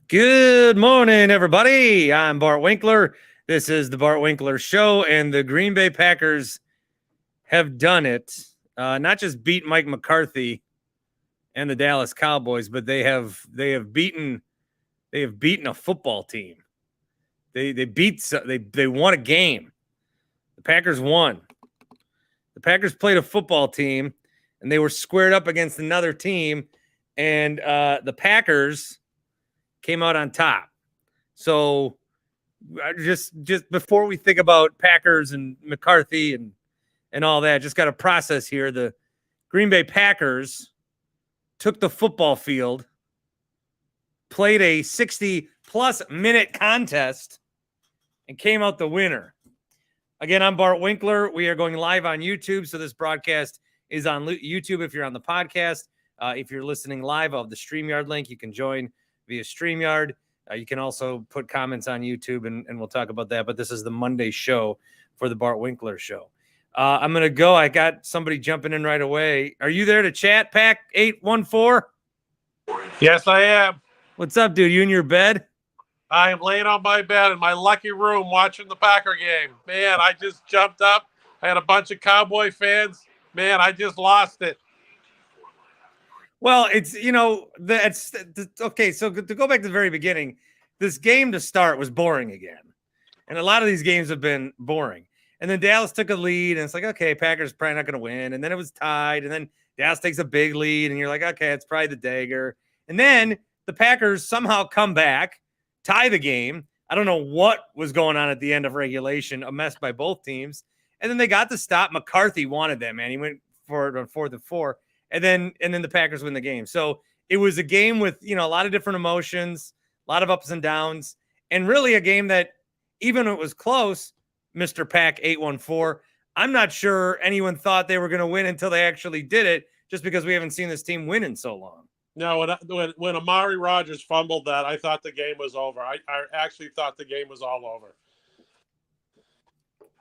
Good morning, everybody. I'm Bart Winkler. This is the Bart Winkler Show, and the Green Bay Packers have done it. Not just beat Mike McCarthy and the Dallas Cowboys, but they have beaten a football team. They won a game. The Packers won. The Packers played a football team, and they were squared up against another team, and the Packers came out on top. So just before we think about Packers and McCarthy and all that, just got to process here. The Green Bay Packers took the football field, played a 60-plus minute contest, and came out the winner. Again, I'm Bart Winkler. We are going live on YouTube, so this broadcast is on YouTube if you're on the podcast. If you're listening live, I'll have the StreamYard link. You can join via StreamYard. You can also put comments on YouTube, and we'll talk about that. But this is the Monday show for the Bart Winkler Show. I'm going to go. I got somebody jumping in right away. Are you there to chat, Pack 814? Yes, I am. What's up, dude? You in your bed? I am laying on my bed in my lucky room watching the Packer game. Man, I just jumped up. I had a bunch of Cowboy fans. Man, I just lost it. Well, it's, that's okay. So to go back to the very beginning, this game to start was boring again. And a lot of these games have been boring. And then Dallas took a lead, and it's like, okay, Packers probably not going to win. And then it was tied, and then Dallas takes a big lead, and you're like, okay, it's probably the dagger. And then the Packers somehow come back, tie the game. I don't know what was going on at the end of regulation, a mess by both teams. And then they got the stop. McCarthy wanted that, man. He went for it on 4th and 4. And then the Packers win the game. So it was a game with, a lot of different emotions, a lot of ups and downs, and really a game that even when it was close, Mr. Pack 814, I'm not sure anyone thought they were going to win until they actually did it, just because we haven't seen this team win in so long. No, when Amari Rodgers fumbled that, I thought the game was over. I actually thought the game was all over.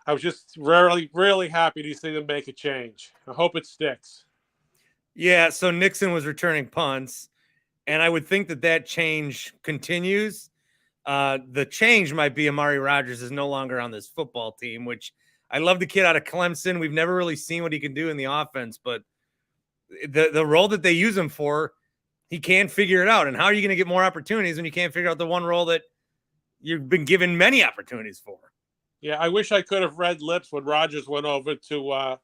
I was just really, really happy to see them make a change. I hope it sticks. Yeah, so Nixon was returning punts, and I would think that change continues. The change might be Amari Rodgers is no longer on this football team, which I love the kid out of Clemson. We've never really seen what he can do in the offense, but the role that they use him for, he can't figure it out. And how are you going to get more opportunities when you can't figure out the one role that you've been given many opportunities for? Yeah, I wish I could have read lips when Rodgers went over to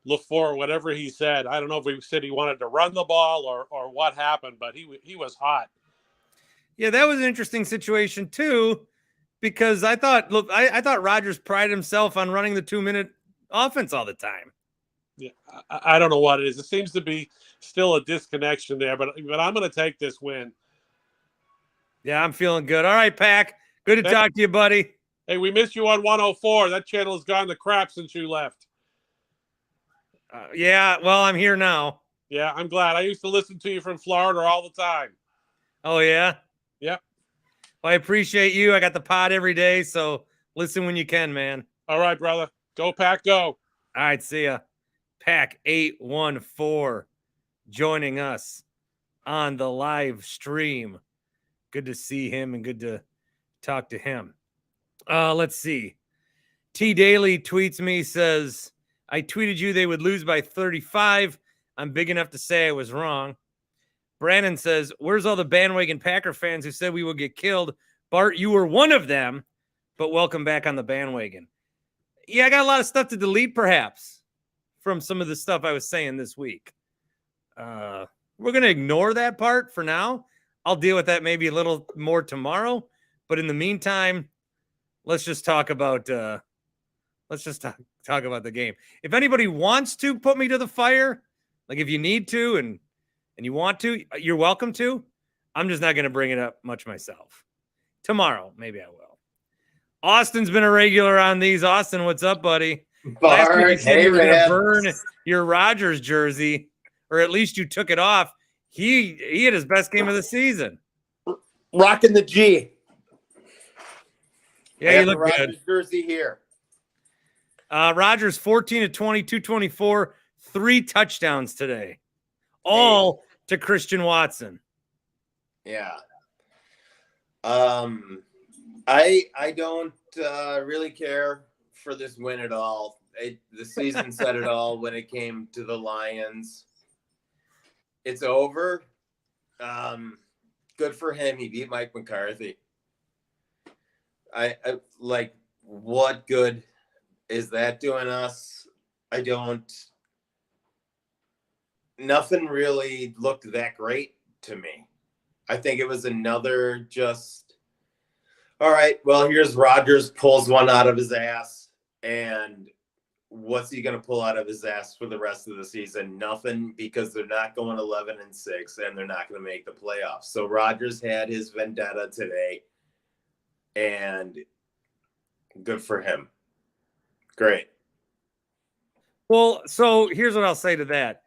LaFleur, whatever he said. I don't know if he said he wanted to run the ball or what happened, but he was hot. Yeah, that was an interesting situation too, because I thought Rodgers prided himself on running the 2-minute offense all the time. Yeah, I don't know what it is. It seems to be still a disconnection there, but I'm going to take this win. Yeah, I'm feeling good. All right, Pack. Good to talk to you, buddy. Hey, we missed you on 104. That channel has gone to crap since you left. Yeah, well, I'm here now. Yeah, I'm glad. I used to listen to you from Florida all the time. Oh, yeah? Yep. Well, I appreciate you. I got the pod every day, so listen when you can, man. All right, brother. Go, Pack, go. All right, see ya. Pack 814 joining us on the live stream. Good to see him and good to talk to him. Let's see. T Daily tweets me, says, I tweeted you they would lose by 35. I'm big enough to say I was wrong. Brandon says, where's all the bandwagon Packer fans who said we would get killed? Bart, you were one of them, but welcome back on the bandwagon. Yeah, I got a lot of stuff to delete, perhaps, from some of the stuff I was saying this week. We're going to ignore that part for now. I'll deal with that maybe a little more tomorrow. But in the meantime, let's just talk about talk about the game. If anybody wants to put me to the fire, like if you need to and you want to, you're welcome to. I'm just not going to bring it up much myself. Tomorrow, maybe I will. Austin's been a regular on these. Austin, what's up, buddy? Bart, Last week you said hey, you were going to man. burn your Rodgers jersey, or at least you took it off. He had his best game of the season. Rocking the G. Yeah, you look good. Rodgers jersey here. Rodgers 14 to 20, 224, 3 touchdowns today. Hey. 'All to Christian Watson. Yeah. I don't really care for this win at all. The season said it all when it came to the Lions. It's over. Good for him. He beat Mike McCarthy. I like, what good is that doing us? I don't. Nothing really looked that great to me. I think it was another just, all right, well, here's Rodgers pulls one out of his ass. And what's he going to pull out of his ass for the rest of the season? Nothing, because they're not going 11-6 and they're not going to make the playoffs. So Rodgers had his vendetta today, and good for him. Great. Well, so here's what I'll say to that.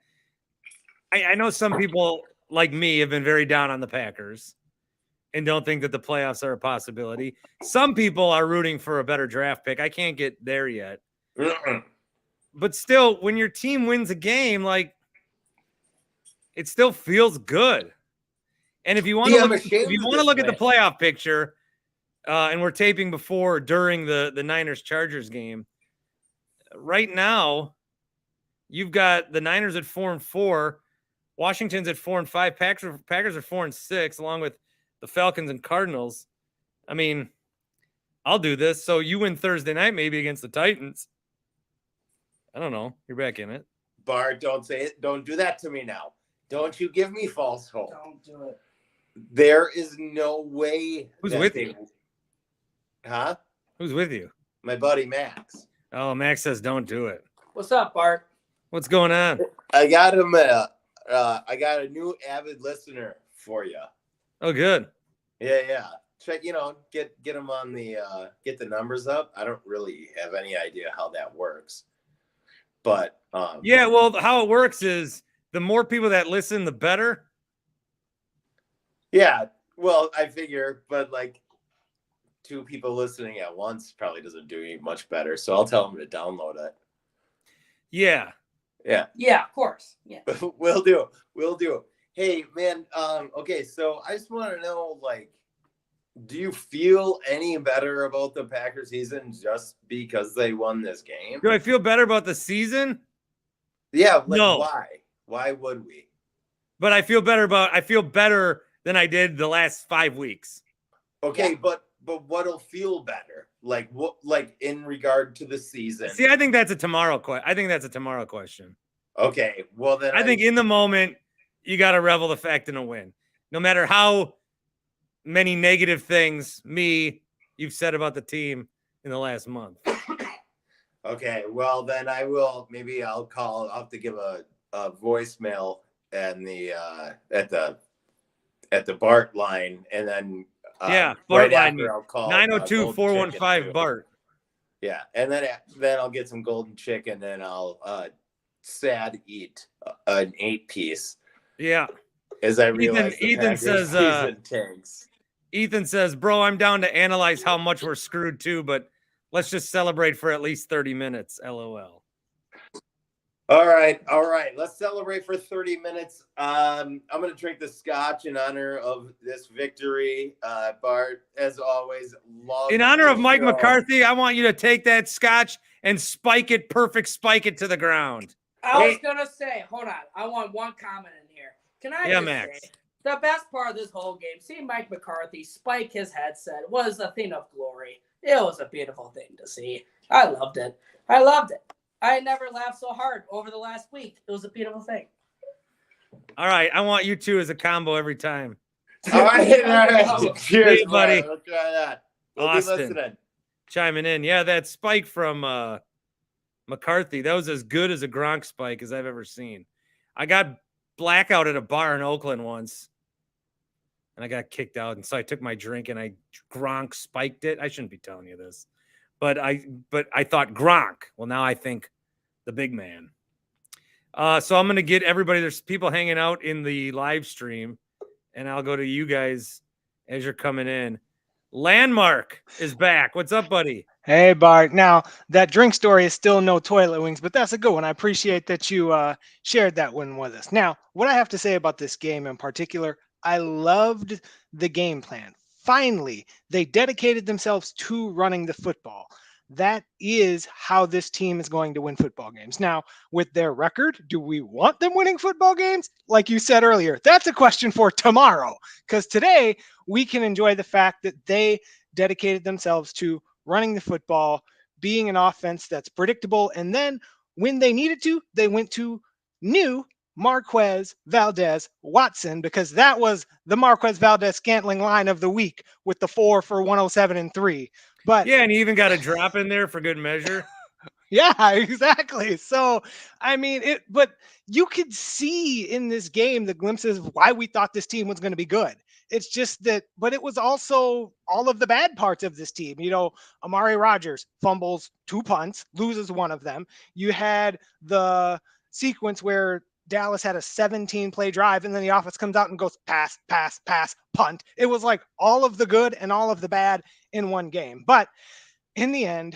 I know some people like me have been very down on the Packers and don't think that the playoffs are a possibility. Some people are rooting for a better draft pick. I can't get there yet. But still, when your team wins a game, like, it still feels good. And if you want to look at the playoff picture, and we're taping before or during the Niners-Chargers game, right now, you've got the Niners at 4-4, Washington's at 4-5, Packers are 4-6, along with the Falcons and Cardinals. I mean, I'll do this. So you win Thursday night, maybe against the Titans. I don't know. You're back in it. Bart, don't say it. Don't do that to me now. Don't you give me false hope. Don't do it. There is no way. Who's with you? Huh? Who's with you? My buddy Max. Oh, Max says don't do it. What's up, Bart? What's going on? I got him. I got a new avid listener for you. Oh, good. Yeah. Check. Get him on the get the numbers up. I don't really have any idea how that works, but yeah. Well, how it works is the more people that listen, the better. Yeah. Well, I figure, but like, 2 people listening at once probably doesn't do any much better. So I'll tell them to download it. Yeah. Yeah, of course. Yeah. We'll do. Hey, man. Okay. So I just want to know, like, do you feel any better about the Packers season just because they won this game? Do I feel better about the season? Yeah. Like, no. Why? Why would we? But I feel better than I did the last 5 weeks. Okay, yeah. But what'll feel better? Like what? Like in regard to the season? See, I think that's a tomorrow question. Okay, well then I think in the moment you got to revel the fact in a win, no matter how many negative things you've said about the team in the last month. Okay, well then I'll call. I'll have to give a voicemail and the at the Bart line, and then Bart right line after I'll call 902-415 Bart. Yeah, and then I'll get some golden chicken, and I'll sad eat an 8-piece. Yeah, as I realize Ethan says tanks. Ethan says, bro, I'm down to analyze how much we're screwed too, but let's just celebrate for at least 30 minutes. LOL. All right. Let's celebrate for 30 minutes. I'm going to drink the scotch in honor of this victory. Bart, as always, love. In honor of Mike McCarthy, I want you to take that scotch and spike it to the ground. I was going to say, hold on. I want one comment in here. Can I just Max. say, the best part of this whole game, seeing Mike McCarthy spike his headset was a thing of glory. It was a beautiful thing to see. I loved it. I never laughed so hard over the last week. It was a beautiful thing. All right. I want you two as a combo every time. All right. Cheers, buddy. Let's try that. Austin, chiming in. Yeah, that spike from McCarthy, that was as good as a Gronk spike as I've ever seen. I got blackout at a bar in Oakland once, and I got kicked out. And so I took my drink and I Gronk spiked it. I shouldn't be telling you this. But I thought Gronk. Well, now I think the big man. So I'm going to get everybody. There's people hanging out in the live stream, and I'll go to you guys as you're coming in. Landmark is back. What's up, buddy? Hey, Bart. Now, that drink story is still no toilet wings, but that's a good one. I appreciate that you shared that one with us. Now, what I have to say about this game in particular, I loved the game plan. finally, they dedicated themselves to running the football. That is how this team is going to win football games. Now, with their record, do we want them winning football games? Like you said earlier, that's a question for tomorrow. Because today, we can enjoy the fact that they dedicated themselves to running the football, being an offense that's predictable. And then when they needed to, they went to new Marquez Valdez Watson, because that was the Marquez Valdez Scantling line of the week with the 4 for 107 and 3. But Yeah, and he even got a drop in there for good measure. yeah, exactly. So, I mean, but you could see in this game the glimpses of why we thought this team was going to be good. It's just that, but it was also all of the bad parts of this team. You know, Amari Rodgers fumbles 2 punts, loses one of them. You had the sequence where Dallas had a 17-play drive, and then the offense comes out and goes pass, pass, pass, punt. It was like all of the good and all of the bad in one game. But in the end,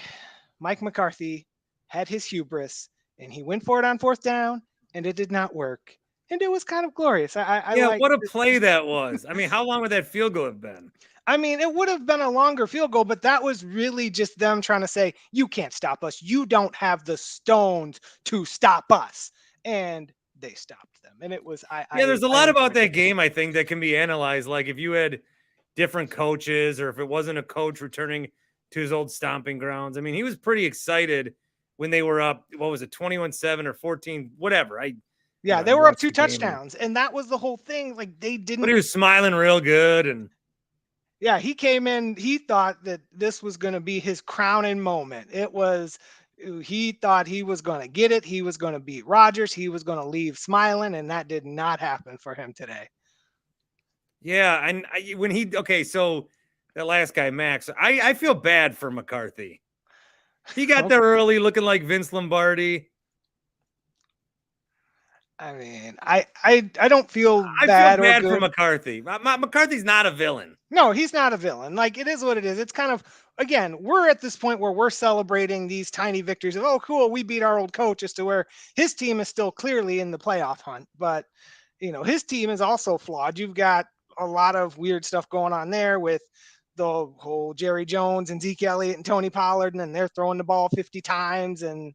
Mike McCarthy had his hubris, and he went for it on 4th down, and it did not work. And it was kind of glorious. What a play that was. I mean, how long would that field goal have been? I mean, it would have been a longer field goal, but that was really just them trying to say, you can't stop us. You don't have the stones to stop us. And they stopped them. And it was, there's a lot about that game, I think, that can be analyzed. Like if you had different coaches, or if it wasn't a coach returning to his old stomping grounds. I mean, he was pretty excited when they were up, what was it, 21-7 or 14, whatever. They were up 2 touchdowns, and that was the whole thing. Like they didn't. But he was smiling real good, and yeah, he came in. He thought that this was going to be his crowning moment. He thought he was going to get it. He was going to beat Rodgers. He was going to leave smiling, and that did not happen for him today. Yeah, and so that last guy, Max, I feel bad for McCarthy. He got there early looking like Vince Lombardi. I mean, I don't feel I bad feel bad or good for McCarthy. McCarthy's not a villain. No, he's not a villain. Like, it is what it is. It's kind of, again, we're at this point where we're celebrating these tiny victories of, oh, cool, we beat our old coach, as to where his team is still clearly in the playoff hunt. But, you know, his team is also flawed. You've got a lot of weird stuff going on there with the whole Jerry Jones and Zeke Elliott and Tony Pollard, and then they're throwing the ball 50 times. And,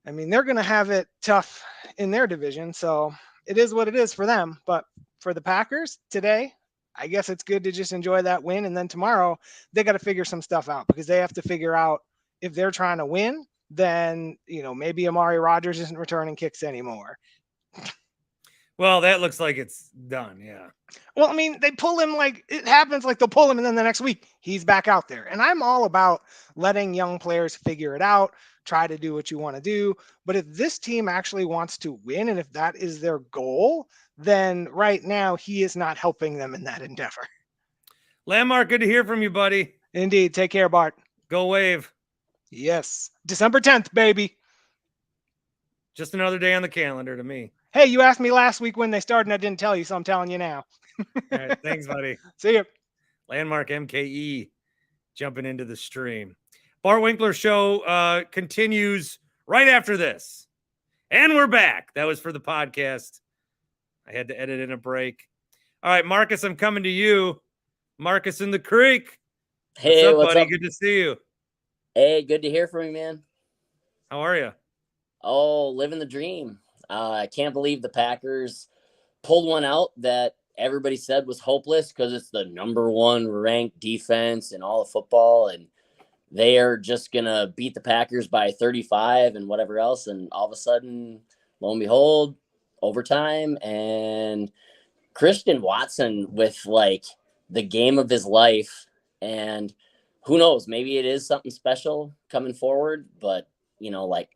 I mean, they're going to have it tough in their division. So it is what it is for them. But for the Packers today, I guess it's good to just enjoy that win. And then tomorrow they got to figure some stuff out, because they have to figure out if they're trying to win, then, you know, maybe Amari Rodgers isn't returning kicks anymore. Well, that looks like it's done. Yeah. Well, I mean, they pull him, like it happens, like they'll pull him and then the next week he's back out there. And I'm all about letting young players figure it out, try to do what you want to do. But if this team actually wants to win, and if that is their goal, then right now he is not helping them in that endeavor. Landmark, good to hear from you, buddy. Indeed. Take care, Bart. Go Wave. Yes. December 10th, baby. Just another day on the calendar to me. Hey, you asked me last week when they started and I didn't tell you, so I'm telling you now. All right, thanks, buddy. See you. Landmark MKE jumping into the stream. Bart Winkler show continues right after this. And we're back. That was for the podcast. I had to edit in a break. All right, Marcus, I'm coming to you. Marcus in the Creek. Hey, what's up, buddy? up? Good to see you. Hey, good to hear from you, man. How are you? Oh, living the dream. I can't believe the Packers pulled one out that everybody said was hopeless, because it's the #1 ranked defense in all of football, and they are just going to beat the Packers by 35 and whatever else. And all of a sudden, lo and behold, overtime, and Christian Watson with like the game of his life. And who knows, maybe it is something special coming forward, but you know, like,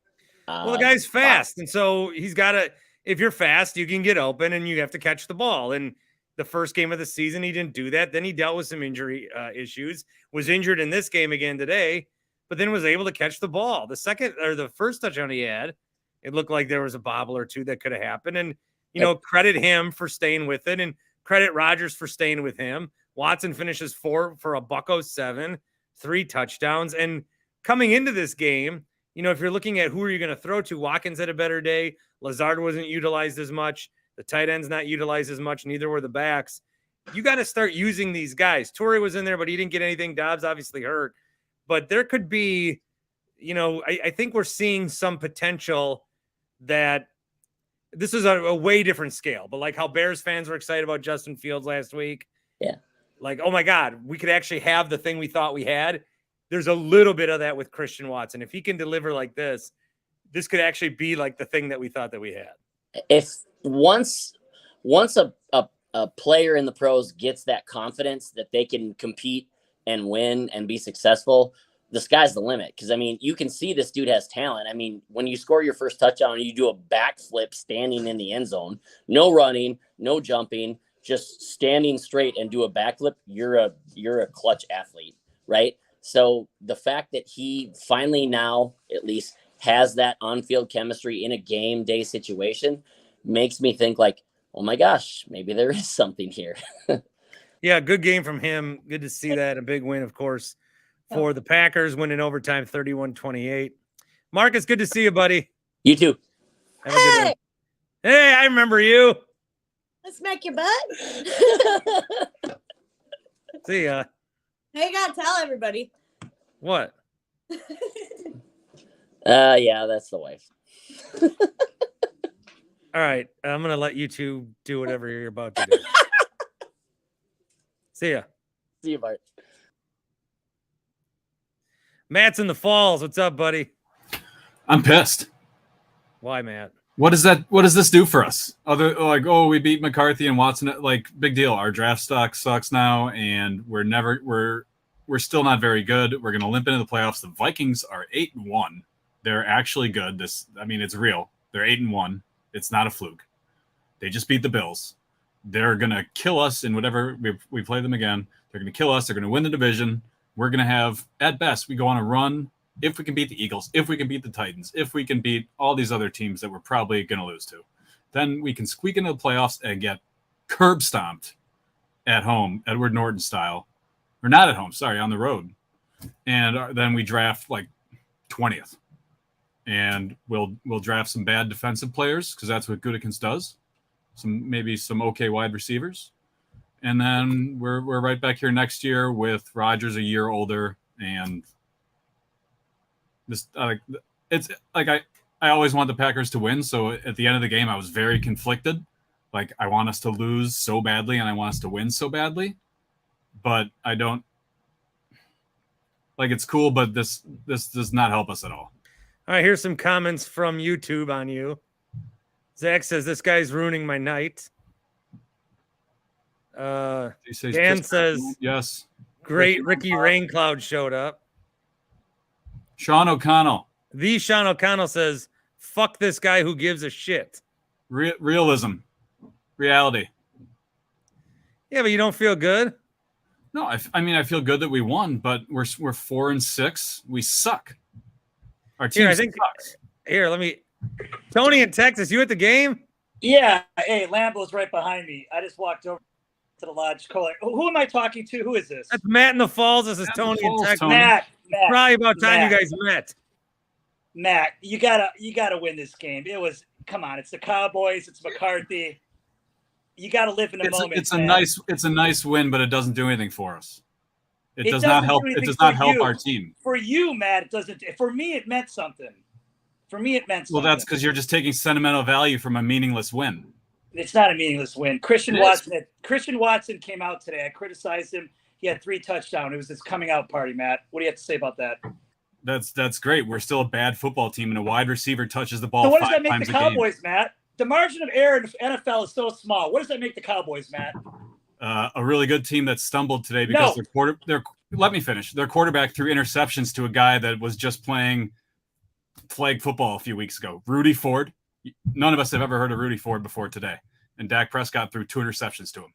well, the guy's fast. And so he's got to, if you're fast, you can get open and you have to catch the ball. And the first game of the season, he didn't do that. Then he dealt with some injury issues, was injured in this game again today, but then was able to catch the ball. The first touchdown he had, it looked like there was a bobble or two that could have happened. And, you know, credit him for staying with it, and credit Rodgers for staying with him. Watson finishes 4 for a $107, 3 touchdowns. And coming into this game, you know, if you're looking at who are you going to throw to, Watkins had a better day. Lazard wasn't utilized as much. The tight end's not utilized as much. Neither were the backs. you got to start using these guys. Torrey was in there, but he didn't get anything. Dobbs obviously hurt. But there could be, I think we're seeing some potential that this is a way different scale. But like how Bears fans were excited about Justin Fields last week. Yeah. Like, oh my God, we could actually have the thing we thought we had. There's a little bit of that with Christian Watson. If he can deliver like this could actually be like the thing that we thought that we had. If once a player in the pros gets that confidence that they can compete and win and be successful, the sky's the limit. Because, I mean, you can see this dude has talent. I mean, when you score your first touchdown and you do a backflip standing in the end zone, no running, no jumping, just standing straight and do a backflip, you're a clutch athlete, right? So the fact that he finally now at least has that on-field chemistry in a game day situation makes me think like, oh my gosh, maybe there is something here. Yeah, good game from him. Good to see that. A big win, of course, for the Packers, winning overtime 31-28. Marcus, good to see you, buddy. You too. Have a good one. Hey, I remember you. Let's smack your butt. See ya. Hey, you gotta tell everybody. What? Yeah, that's the wife. All right, I'm gonna let you two do whatever you're about to do. See ya. See you, Bart. Matt's in the Falls. What's up, buddy? I'm pissed. Why, Matt? What does this do for us? We beat McCarthy and Watson. Like, big deal. Our draft stock sucks now, and we're still not very good. We're gonna limp into the playoffs. The Vikings are 8-1. They're actually good. It's real. They're 8-1. It's not a fluke. They just beat the Bills. They're gonna kill us in whatever we play them again. They're gonna kill us. They're gonna win the division. We're gonna have, at best, we go on a run. If we can beat the Eagles, if we can beat the Titans, if we can beat all these other teams that we're probably going to lose to, then we can squeak into the playoffs and get curb stomped at home, Edward Norton style. Or not at home, sorry, on the road. And then we draft like 20th. And we'll draft some bad defensive players because that's what Gutekunst does. Maybe some okay wide receivers. And then we're right back here next year with Rodgers a year older and this it's like I always want the Packers to win. So at the end of the game, I was very conflicted. Like, I want us to lose so badly and I want us to win so badly, but I don't like, it's cool, but this does not help us at all. All right, here's some comments from YouTube on you. Zach says, this guy's ruining my night. Dan says, yes. Great Ricky Raincloud showed up. Sean O'Connell. The Sean O'Connell says, fuck this guy who gives a shit. Realism. Reality. Yeah, but you don't feel good? No, I feel good that we won, but we're 4-6. We suck. Our team sucks. Here, Tony in Texas, you at the game? Yeah. Hey, Lambo's right behind me. I just walked over to the lodge calling. Who am I talking to? Who is this? That's Matt in the Falls. This is Tony in Texas. Tony. Matt. Probably about time you guys met. Matt, you gotta win this game. Come on, it's the Cowboys, it's McCarthy. You gotta live in the moment. It's a nice win, but it doesn't do anything for us. It does not help. It does not help our team. For you, Matt, it doesn't. For me, it meant something. Well, that's because you're just taking sentimental value from a meaningless win. It's not a meaningless win. Christian Watson came out today. I criticized him. He had 3 touchdowns. It was his coming out party, Matt. What do you have to say about that? That's great. We're still a bad football team, and a wide receiver touches the ball 5 times a game. So what does that make the Cowboys, Matt? The margin of error in the NFL is so small. What does that make the Cowboys, Matt? A really good team that stumbled today because let me finish. Their quarterback threw interceptions to a guy that was just playing flag football a few weeks ago. Rudy Ford. None of us have ever heard of Rudy Ford before today. And Dak Prescott threw 2 interceptions to him.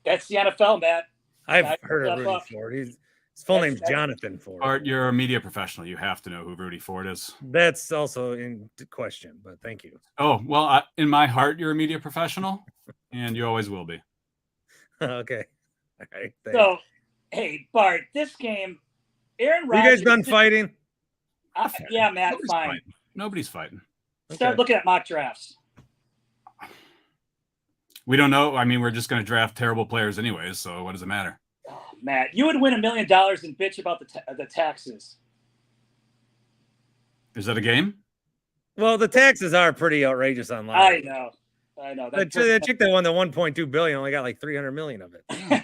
That's the NFL, Matt. I've heard of Rudy Ford. His full name's Jonathan Ford. Art, you're a media professional. You have to know who Rudy Ford is. That's also in question, but thank you. Oh, well, in my heart, you're a media professional, and you always will be. Okay. All right. Thanks. So, hey, Bart, this game, Aaron Rodgers. You guys done fighting? Yeah, Matt, Nobody's fighting. Start looking at mock drafts. We don't know. I mean, we're just going to draft terrible players anyways, so what does it matter? Oh, Matt, you would win $1 million and bitch about the taxes. Is that a game? Well, the taxes are pretty outrageous online. I know. That chick that won the $1.2 billion only got like 300 million of it.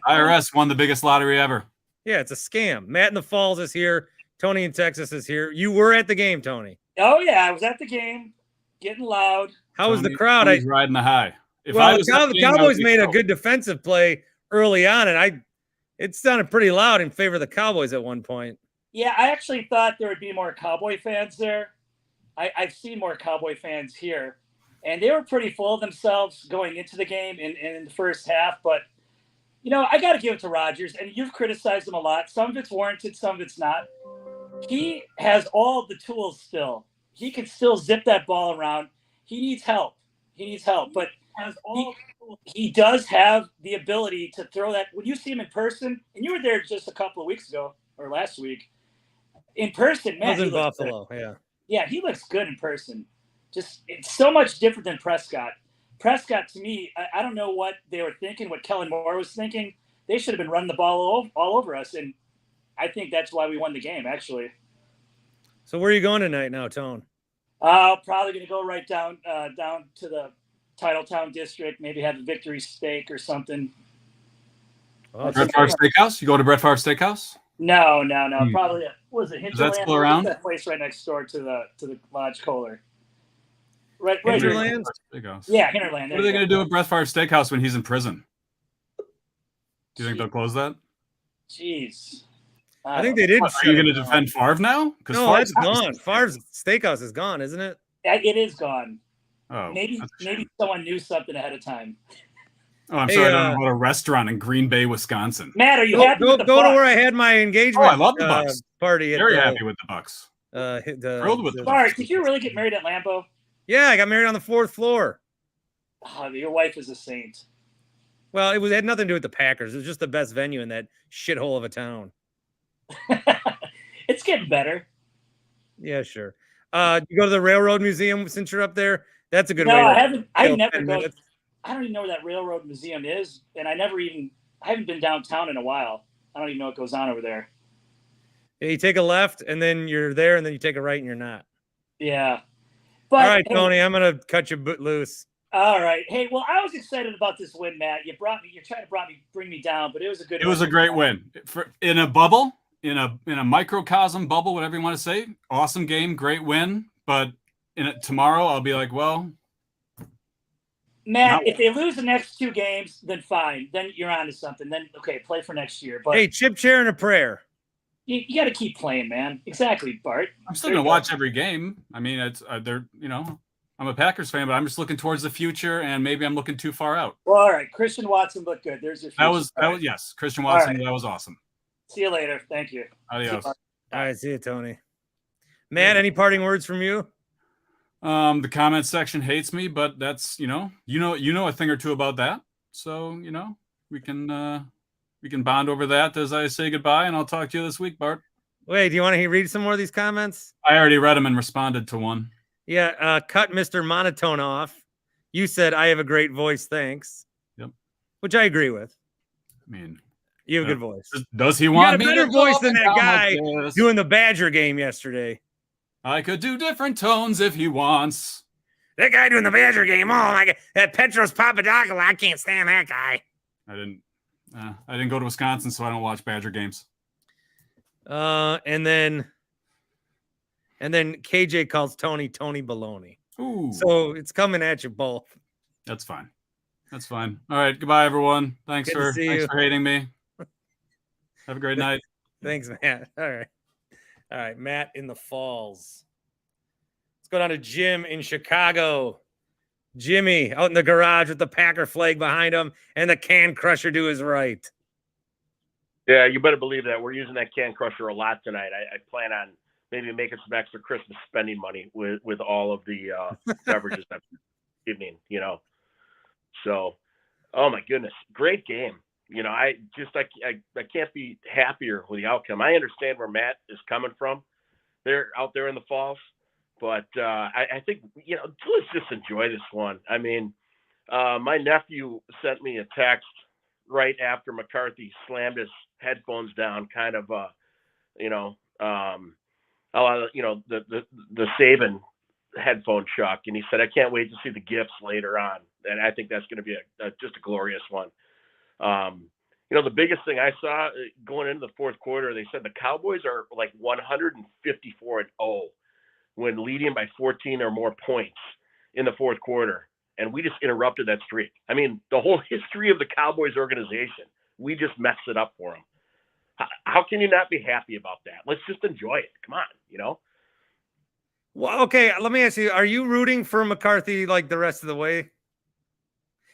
IRS won the biggest lottery ever. Yeah, it's a scam. Matt in the Falls is here. Tony in Texas is here. You were at the game, Tony. Oh yeah, I was at the game, getting loud. How was the crowd? Tony's riding the high. The Cowboys made a good defensive play early on, and it sounded pretty loud in favor of the Cowboys at one point. Yeah, I actually thought there would be more Cowboy fans there. I've seen more Cowboy fans here, and they were pretty full of themselves going into the game in the first half. But, I got to give it to Rodgers, and you've criticized him a lot. Some of it's warranted, some of it's not. He has all the tools still. He can still zip that ball around. He needs help. But he does have the ability to throw that. When you see him in person, and you were there just a couple of weeks ago or last week, in person, man. He was in Buffalo, yeah. Yeah, he looks good in person. Just it's so much different than Prescott. Prescott, to me, I don't know what they were thinking, what Kellen Moore was thinking. They should have been running the ball all over us, and I think that's why we won the game, actually. So where are you going tonight now, Tone? Probably going to go right down to the Titletown district, maybe have a victory steak or something. Brett Favre Steakhouse? You go to Brett Favre Steakhouse? No. Probably was it Hinterland? Is that still around? That place right next door to the Lodge Kohler. Right. Hinterland? Yeah, Hinterland. What are they going to do at Brett Favre Steakhouse when he's in prison? Do you think they'll close that? Jeez. I think they did. What, are you going to defend Favre now? No, that's gone. Favre's Steakhouse is gone, isn't it? It is gone. Oh, maybe someone knew something ahead of time. Oh, I'm sorry. I don't know about a restaurant in Green Bay, Wisconsin. Matt, are you happy with the go Bucs? to where I had my engagement? Oh, I love the Bucs. Party. Very happy with the Bucs. Thrilled with the Bart, did you really get married at Lambeau? Yeah, I got married on the 4th floor. Oh, your wife is a saint. Well, it had nothing to do with the Packers. It was just the best venue in that shithole of a town. It's getting better. Yeah, sure. You go to the Railroad Museum since you're up there? That's a good way. No, I haven't. I never 10 go. minutes. I don't even know where that Railroad Museum is, and I haven't been downtown in a while. I don't even know what goes on over there. Yeah, you take a left, and then you're there, and then you take a right, and you're not. Yeah. But, all right, Tony, I'm gonna cut you loose. All right. Hey, well, I was excited about this win, Matt. You tried to bring me down, but it was a good. It was a great win in a bubble, in a microcosm bubble, whatever you want to say. Awesome game, great win. But tomorrow, I'll be like, well, Matt, if they lose the next 2 games, then fine. Then you're on to something. Then okay, play for next year. But hey, chip, chair, and a prayer. You got to keep playing, man. Exactly, Bart. I'm still gonna watch every game. I mean, it's they're I'm a Packers fan, but I'm just looking towards the future, and maybe I'm looking too far out. Well, all right. Christian Watson looked good. There's your future. That was yes, Christian Watson. Right. That was awesome. See you later. Thank you. Adios. All right, see you, Tony. Matt, any parting words from you? The comment section hates me, but that's you know a thing or two about that. So we can bond over that as I say goodbye, and I'll talk to you this week, Bart. Wait, do you want to read some more of these comments? I already read them and responded to one. Yeah, cut Mr. Monotone off. You said I have a great voice, thanks. Yep. Which I agree with. I mean, you have a good voice. Does he want me to better to voice than that guy like doing the Badger game yesterday? I could do different tones if he wants. That guy doing the Badger game, oh my God, that Petros Papadopoulos, I can't stand that guy. I didn't go to Wisconsin, so I don't watch Badger games. And then KJ calls Tony Baloney. Ooh. So it's coming at you both. That's fine. All right. Goodbye, everyone. Thanks for hating me. Have a great night. Thanks, Matt. All right. Matt in the Falls. Let's go down to Jim in Chicago. Jimmy out in the garage with the Packer flag behind him and the can crusher to his right. Yeah, you better believe that. We're using that can crusher a lot tonight. I plan on maybe making some extra Christmas spending money with all of the beverages that evening, So, oh my goodness, great game. I can't be happier with the outcome. I understand where Matt is coming from. They're out there in the Falls, but I think let's just enjoy this one. I mean, My nephew sent me a text right after McCarthy slammed his headphones down, kind of, the Saban headphone chuck, and he said, "I can't wait to see the gifts later on," and I think that's going to be just a glorious one. The biggest thing I saw going into the fourth quarter, they said the Cowboys are like 154-0 when leading by 14 or more points in the fourth quarter. And we just interrupted that streak. I mean, the whole history of the Cowboys organization, we just messed it up for them. How can you not be happy about that? Let's just enjoy it. Come on, Well, okay, let me ask you, are you rooting for McCarthy like the rest of the way?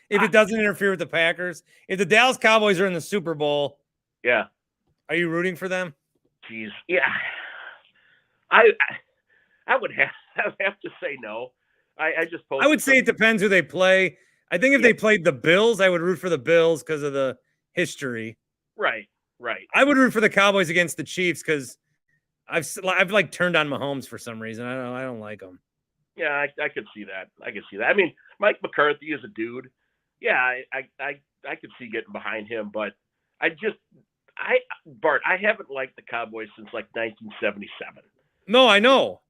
If it doesn't interfere with the Packers? If the Dallas Cowboys are in the Super Bowl, yeah, are you rooting for them? Jeez, yeah. I would have to say no. I would say it depends who they play. I think if they played the Bills, I would root for the Bills because of the history. Right. I would root for the Cowboys against the Chiefs because I've like turned on Mahomes for some reason. I don't like him. Yeah, I could see that. I mean, Mike McCarthy is a dude. Yeah, I could see getting behind him, but Bart, I haven't liked the Cowboys since like 1977. No, I know.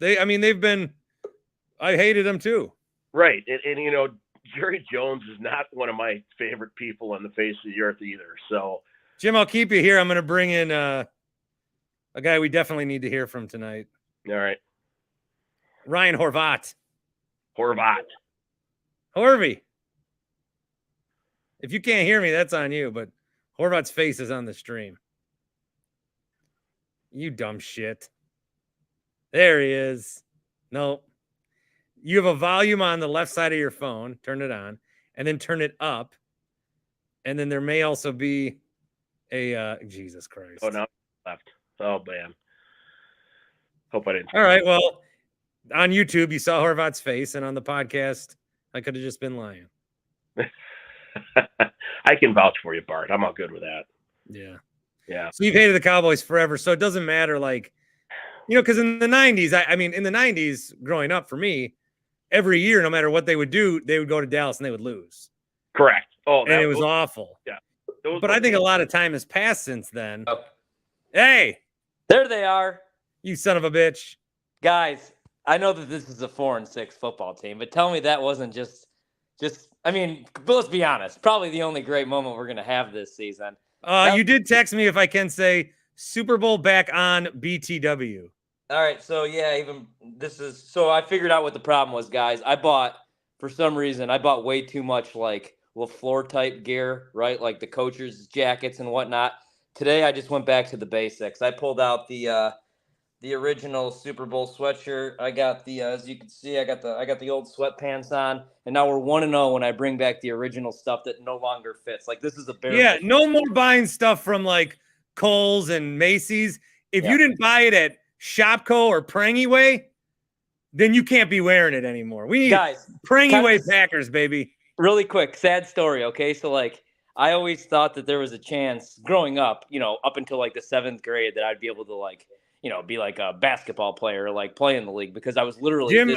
I hated them too. Right. And Jerry Jones is not one of my favorite people on the face of the earth either. So, Jim, I'll keep you here. I'm going to bring in a guy we definitely need to hear from tonight. All right. Ryan Horvat. Horvy. If you can't hear me, that's on you, but Horvat's face is on the stream. You dumb shit. There he is. No. You have a volume on the left side of your phone. Turn it on. And then turn it up. And then there may also be a Jesus Christ. Oh, no. Left. Oh, man. Hope I didn't. All right. Well, on YouTube, you saw Horvat's face. And on the podcast, I could have just been lying. I can vouch for you, Bart. I'm all good with that. Yeah. So you've hated the Cowboys forever. So it doesn't matter, because in the 90s, in the 90s, growing up for me, every year, no matter what they would do, they would go to Dallas and they would lose. Correct. Oh, and it was awful. Yeah. But I think a lot of time has passed since then. Oh. Hey, there they are. You son of a bitch. Guys, I know that this is a 4-6 football team, but tell me that wasn't just but let's be honest, probably the only great moment we're going to have this season. You did text me, if I can say, Super Bowl back on BTW. All right, so yeah, so I figured out what the problem was, guys. For some reason, I bought way too much like LaFleur type gear, right? Like the coaches' jackets and whatnot. Today, I just went back to the basics. I pulled out the original Super Bowl sweatshirt. I got as you can see, I got the old sweatpants on, and now we're 1-0 when I bring back the original stuff that no longer fits. Like this is a bare. Yeah, no more buying stuff from like Kohl's and Macy's. If you didn't buy it at Shopko or Prangy Way, then you can't be wearing it anymore. We need Prangy Way Packers, baby. Really quick, sad story. Okay, so like I always thought that there was a chance growing up, up until like the 7th grade, that I'd be able to be like a basketball player, like play in the league, because I was literally Jim,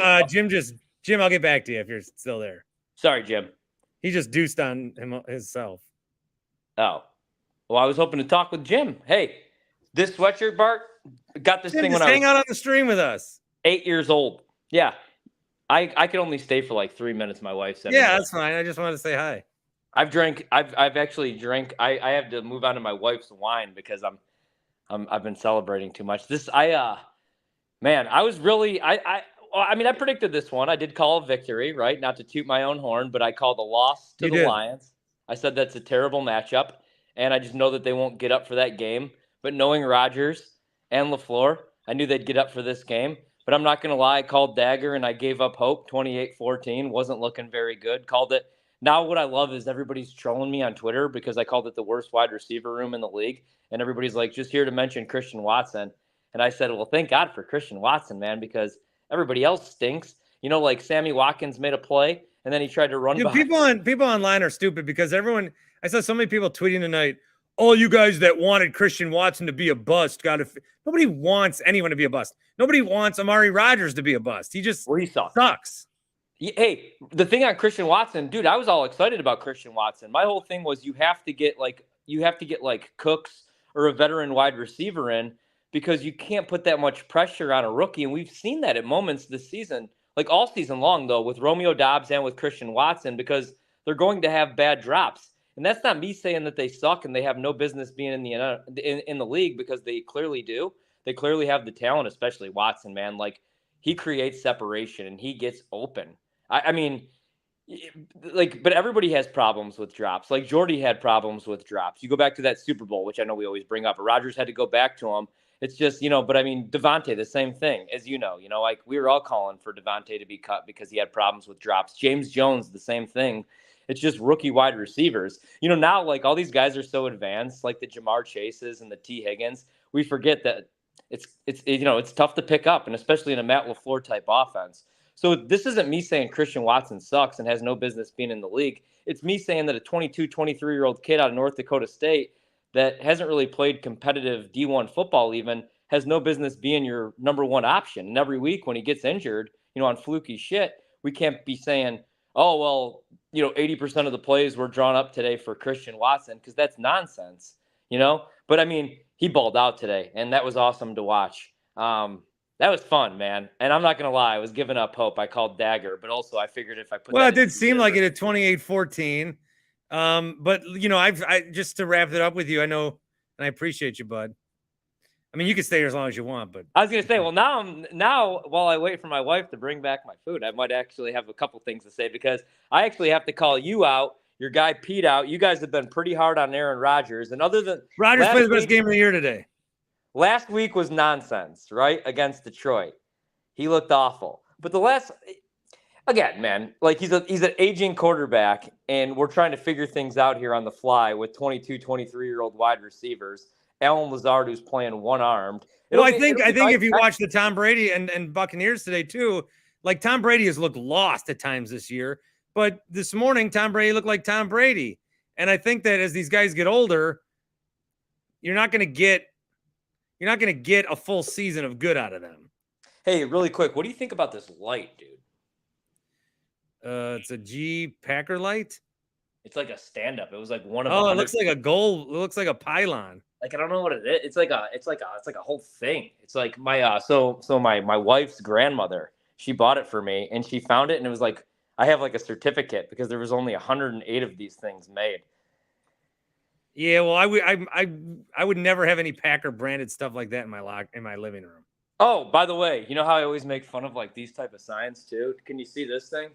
I'll get back to you if you're still there. Sorry, Jim. He just deuced on himself. Oh, well, I was hoping to talk with Jim. Hey, this sweatshirt, Bart, got this thing when I was hang out on the stream with us. 8 years old. Yeah. I could only stay for like 3 minutes. My wife said. Yeah, that's fine. I just wanted to say hi. I've actually drank. I have to move on to my wife's wine because I've been celebrating too much. I predicted this one. I did call a victory, right? Not to toot my own horn, but I called a loss to the Lions. I said that's a terrible matchup, and I just know that they won't get up for that game. But knowing Rodgers and LaFleur, I knew they'd get up for this game. But I'm not going to lie, I called dagger and I gave up hope. 28-14, wasn't looking very good. Called it. Now what I love is everybody's trolling me on Twitter because I called it the worst wide receiver room in the league. And everybody's like, just here to mention Christian Watson. And I said, well, thank God for Christian Watson, man, because everybody else stinks. Like Sammy Watkins made a play and then he tried to run behind. People online are stupid because I saw so many people tweeting tonight, all you guys that wanted Christian Watson to be a bust nobody wants anyone to be a bust. Nobody wants Amari Rodgers to be a bust. He just sucks. Hey, the thing on Christian Watson, dude, I was all excited about Christian Watson. My whole thing was you have to get like Cooks or a veteran wide receiver in because you can't put that much pressure on a rookie. And we've seen that at moments this season, like all season long, though, with Romeo Doubs and with Christian Watson, because they're going to have bad drops. And that's not me saying that they suck and they have no business being in the league, because they clearly do. They clearly have the talent, especially Watson, man. Like, he creates separation and he gets open. I mean, like, but everybody has problems with drops. Like, Jordy had problems with drops. You go back to that Super Bowl, which I know we always bring up, but Rodgers had to go back to him. It's just, but I mean, Devontae, the same thing, as like we were all calling for Devontae to be cut because he had problems with drops. James Jones, the same thing. It's just rookie wide receivers. Now, like, all these guys are so advanced, like the Jamar Chases and the T. Higgins. We forget that it's tough to pick up, and especially in a Matt LaFleur type offense. So this isn't me saying Christian Watson sucks and has no business being in the league. It's me saying that a 22, 23-year-old kid out of North Dakota State that hasn't really played competitive D1 football even has no business being your number one option. And every week when he gets injured, on fluky shit, we can't be saying, oh, well, 80% of the plays were drawn up today for Christian Watson, because that's nonsense, But I mean, he balled out today, and that was awesome to watch. That was fun, man. And I'm not going to lie, I was giving up hope. I called dagger, but also I figured if I put it did seem like it at 28-14. But I just to wrap it up with you, I know, and I appreciate you, bud. I mean, you can stay here as long as you want, but I was going to say, well, now while I wait for my wife to bring back my food, I might actually have a couple things to say, because I actually have to call you out, your guy Pete out. You guys have been pretty hard on Aaron Rodgers, and other than Rodgers played the best game of the year today. Last week was nonsense, right? Against Detroit. He looked awful. But again, man, like, he's an aging quarterback, and we're trying to figure things out here on the fly with 22, 23-year-old wide receivers. Allen Lazard, who's playing one-armed. I think if you watch the Tom Brady and Buccaneers today too, like, Tom Brady has looked lost at times this year, but this morning Tom Brady looked like Tom Brady. And I think that as these guys get older, you're not going to get a full season of good out of them. Hey, really quick, what do you think about this light, dude? It's a G Packer light. It's like a stand-up. It was like one of. Oh, it looks like a goal. It looks like a pylon. Like, I don't know what it is. It's like a whole thing. It's like my my wife's grandmother. She bought it for me, and she found it, and it was like, I have like a certificate because there was only 108 of these things made. Yeah, well, I would never have any Packer branded stuff like that in my living room. Oh, by the way, you know how I always make fun of like these type of signs too? Can you see this thing?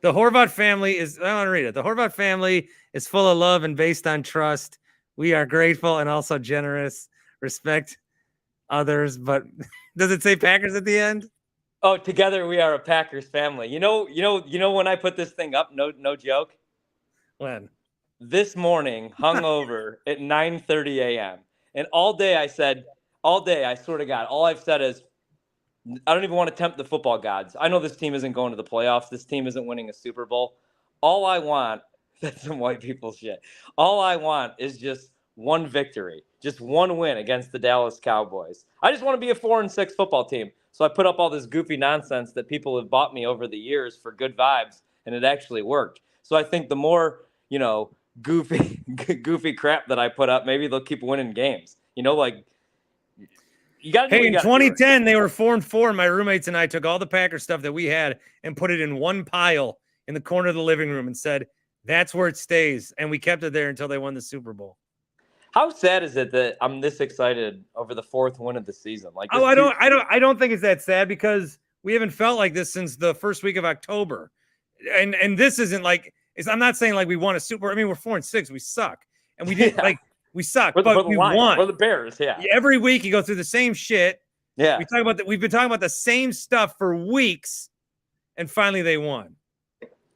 The Horvath family is, I want to read it. The Horvath family is full of love and based on trust. We are grateful and also generous. Respect others, but does it say Packers at the end? Oh, together we are a Packers family. You know when I put this thing up, no joke. When? This morning, hungover at 9:30 a.m. And all day I swear to God, all I've said is, I don't even want to tempt the football gods. I know this team isn't going to the playoffs. This team isn't winning a Super Bowl. All I want, that's some white people shit. All I want is just one victory, just one win against the Dallas Cowboys. I just want to be a 4-6 football team. So I put up all this goofy nonsense that people have bought me over the years for good vibes, and it actually worked. So I think the more, goofy crap that I put up, maybe they'll keep winning games. Like, you got. Hey, in 2010, they were 4-4. My roommates and I took all the Packer stuff that we had and put it in one pile in the corner of the living room and said, "That's where it stays." And we kept it there until they won the Super Bowl. How sad is it that I'm this excited over the 4th win of the season? Like, I don't think it's that sad, because we haven't felt like this since the first week of October, and this isn't like. I'm not saying like we won a Super. I mean, we're 4-6. We suck, and we didn't we suck, but we won. For the Bears, yeah. Every week you go through the same shit. Yeah, we've been talking about the same stuff for weeks, and finally they won.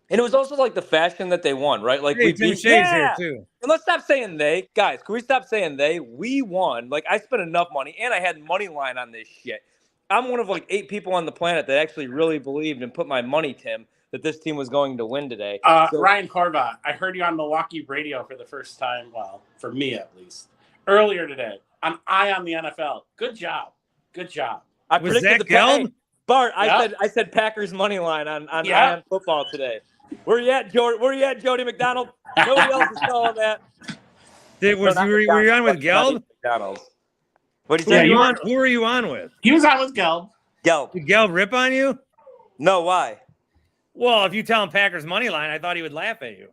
And it was also like the fashion that they won, right? Like, we beat here too. And let's stop saying they, guys. Can we stop saying they? We won. Like, I spent enough money, and I had money line on this shit. I'm one of like 8 people on the planet that actually really believed and put my money, Tim, that this team was going to win today. Ryan Horvath, I heard you on Milwaukee radio for the first time. Well, for me at least, earlier today. I'm eye on the NFL. Good job. Was Zach Gelb? Bart, Yeah. I said Packers money line on Yeah. Ion football today. Where you at, Jody? Where you at, Jody McDonald? Nobody else is calling that. Were you on with Gelb? McDonald's. What did Who you were say? you on? Who were you on with? He was on with Gelb. Gelb. Did Gelb rip on you? No, why? Well, if you tell him Packers money line, I thought he would laugh at you.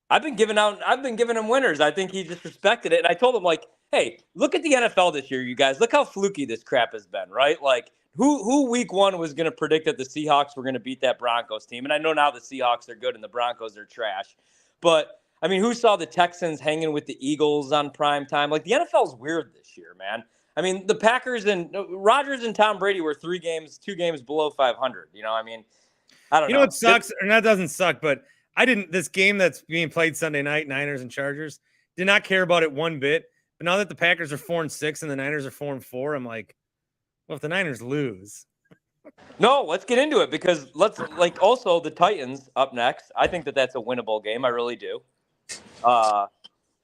I've been giving him winners. I think he just respected it. And I told him, like, hey, look at the NFL this year, you guys. Look how fluky this crap has been, right? Like, who week one was going to predict that the Seahawks were going to beat that Broncos team? And I know now the Seahawks are good and the Broncos are trash. But, I mean, who saw the Texans hanging with the Eagles on prime time? Like, the NFL's weird this year, man. I mean, the Packers and Rodgers and Tom Brady were 2 games below 500. You know, I mean, I don't know. You know what sucks? Or that doesn't suck, but this game that's being played Sunday night, Niners and Chargers, did not care about it one bit. But now that the Packers are 4-6 and the Niners are 4-4, I'm like, well, if the Niners lose. No, let's get into it because also the Titans up next. I think that's a winnable game. I really do.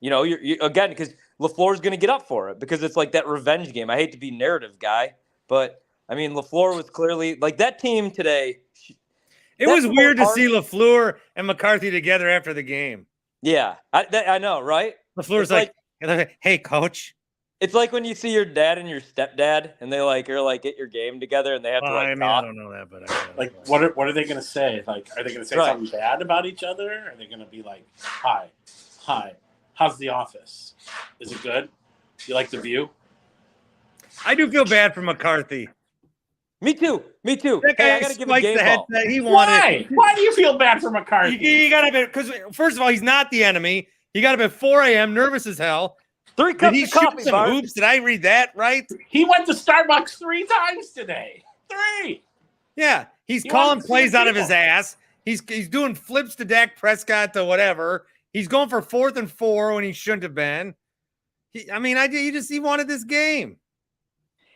You again, because LaFleur's going to get up for it because it's like that revenge game. I hate to be narrative guy, but I mean, LaFleur was clearly like that team today. It was weird to see LaFleur and McCarthy together after the game. Yeah, I know, right? LaFleur's like, hey, coach. It's like when you see your dad and your stepdad, and they are get your game together, and they have to I talk. don't know that, but what are they going to say? Like, are they going to say something bad about each other? Are they going to be like, hi, how's the office? Is it good? You like the view? I do feel bad for McCarthy. Me too. That guy I gotta give a game ball. He wanted. Why do you feel bad for McCarthy? You got to be, because first of all, he's not the enemy. He got up at 4 a.m., nervous as hell. 3 cups of coffee, some hoops? Did I read that right? He went to Starbucks 3 times today. 3. Yeah, he's calling plays out of his ass. He's doing flips to Dak Prescott to whatever. He's going for 4th and 4 when he shouldn't have been. He wanted this game.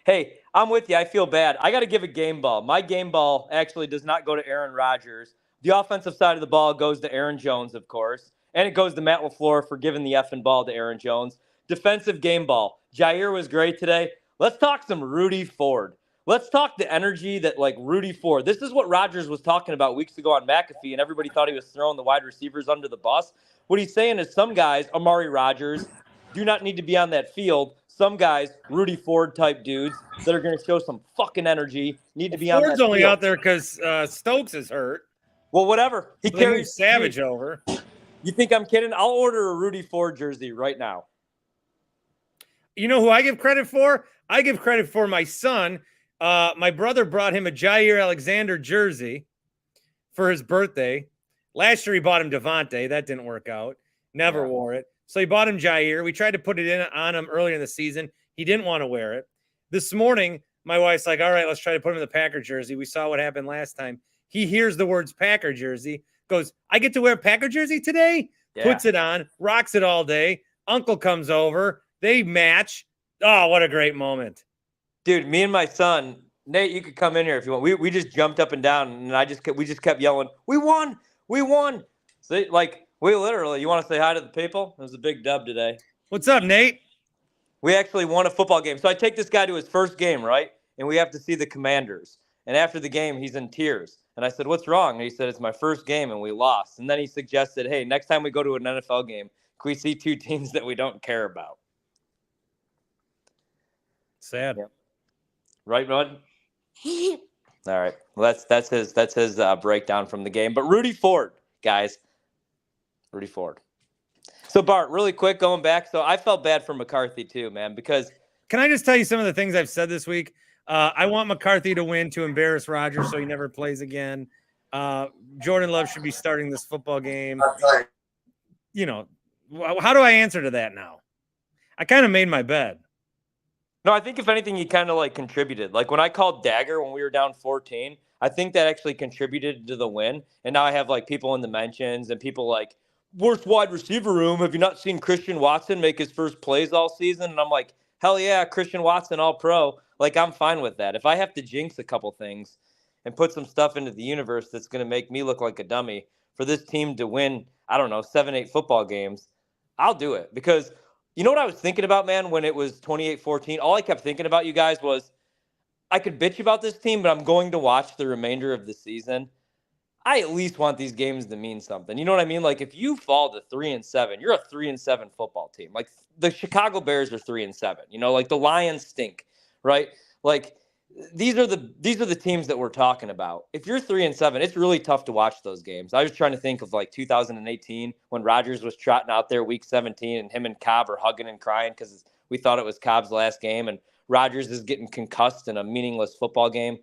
Hey, I'm with you. I feel bad. I got to give a game ball. My game ball actually does not go to Aaron Rodgers. The offensive side of the ball goes to Aaron Jones, of course. And it goes to Matt LaFleur for giving the effing ball to Aaron Jones. Defensive game ball. Jair was great today. Let's talk some Rudy Ford. Let's talk the energy that, Rudy Ford. This is what Rodgers was talking about weeks ago on McAfee, and everybody thought he was throwing the wide receivers under the bus. What he's saying is some guys, Amari Rodgers, do not need to be on that field. Some guys, Rudy Ford type dudes that are going to show some fucking energy, need to be on that field. Ford's only out there because Stokes is hurt. Well, whatever. He carries Savage over. You think I'm kidding? I'll order a Rudy Ford jersey right now. You know who I give credit for? I give credit for my son. My brother brought him a Jair Alexander jersey for his birthday. Last year he bought him Devontae. That didn't work out. Never wore it. So he bought him Jair. We tried to put it on him earlier in the season. He didn't want to wear it. This morning, my wife's like, all right, let's try to put him in the Packer jersey. We saw what happened last time. He hears the words Packer jersey, goes, I get to wear a Packer jersey today? Yeah. Puts it on, rocks it all day. Uncle comes over. They match. Oh, what a great moment. Dude, me and my son, Nate, you could come in here if you want. We just jumped up and down, and we just kept yelling, we won. So, we literally, you want to say hi to the people? It was a big dub today. What's up, Nate? We actually won a football game. So I take this guy to his first game, right? And we have to see the Commanders. And after the game, he's in tears. And I said, what's wrong? And he said, it's my first game and we lost. And then he suggested, hey, next time we go to an NFL game, can we see 2 teams that we don't care about? Sad. Yeah. Right, Rod? All right. Well, that's his breakdown from the game. But Rudy Ford, guys. Rudy Ford. So, Bart, really quick, going back. So I felt bad for McCarthy too, man, because. Can I just tell you some of the things I've said this week? I want McCarthy to win to embarrass Rodgers so he never plays again. Jordan Love should be starting this football game. You know, how do I answer to that now? I kind of made my bed. No, I think if anything, he kind of contributed. Like when I called Dagger when we were down 14, I think that actually contributed to the win. And now I have people in the mentions and people worst wide receiver room. Have you not seen Christian Watson make his first plays all season? And I'm like, hell yeah, Christian Watson, all pro. I'm fine with that. If I have to jinx a couple things and put some stuff into the universe that's going to make me look like a dummy for this team to win, 7-8 football games, I'll do it. Because you know what I was thinking about, man, when it was 28-14? All I kept thinking about, you guys, was I could bitch about this team, but I'm going to watch the remainder of the season. I at least want these games to mean something. You know what I mean? Like if you fall to 3-7, you're a 3-7 football team. Like the Chicago Bears are 3-7. You know, like the Lions stink, right? Like these are the teams that we're talking about. If you're 3-7, it's really tough to watch those games. I was trying to think of like 2018 when Rodgers was trotting out there week 17 and him and Cobb are hugging and crying because we thought it was Cobb's last game and Rodgers is getting concussed in a meaningless football game.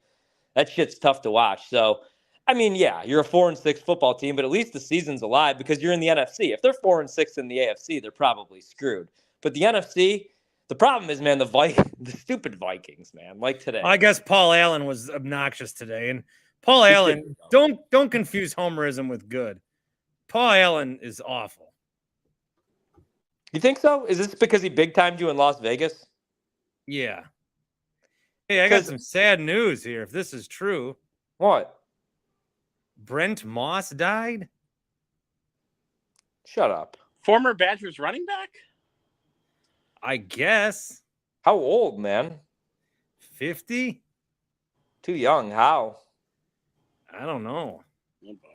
That shit's tough to watch. So, I mean, yeah, you're a 4-6 football team, but at least the season's alive because you're in the NFC. If they're 4-6 in the AFC, they're probably screwed. But the NFC, the problem is, man, the stupid Vikings, man, like today. I guess Paul Allen was obnoxious today, and Paul Allen, don't confuse homerism with good. Paul Allen is awful. You think so? Is this because he big timed you in Las Vegas? Yeah. Hey, I got some sad news here. If this is true. What? Brent Moss died? Shut up. Former Badgers running back? I guess. How old, man? 50? Too young. How? I don't know. Oh boy.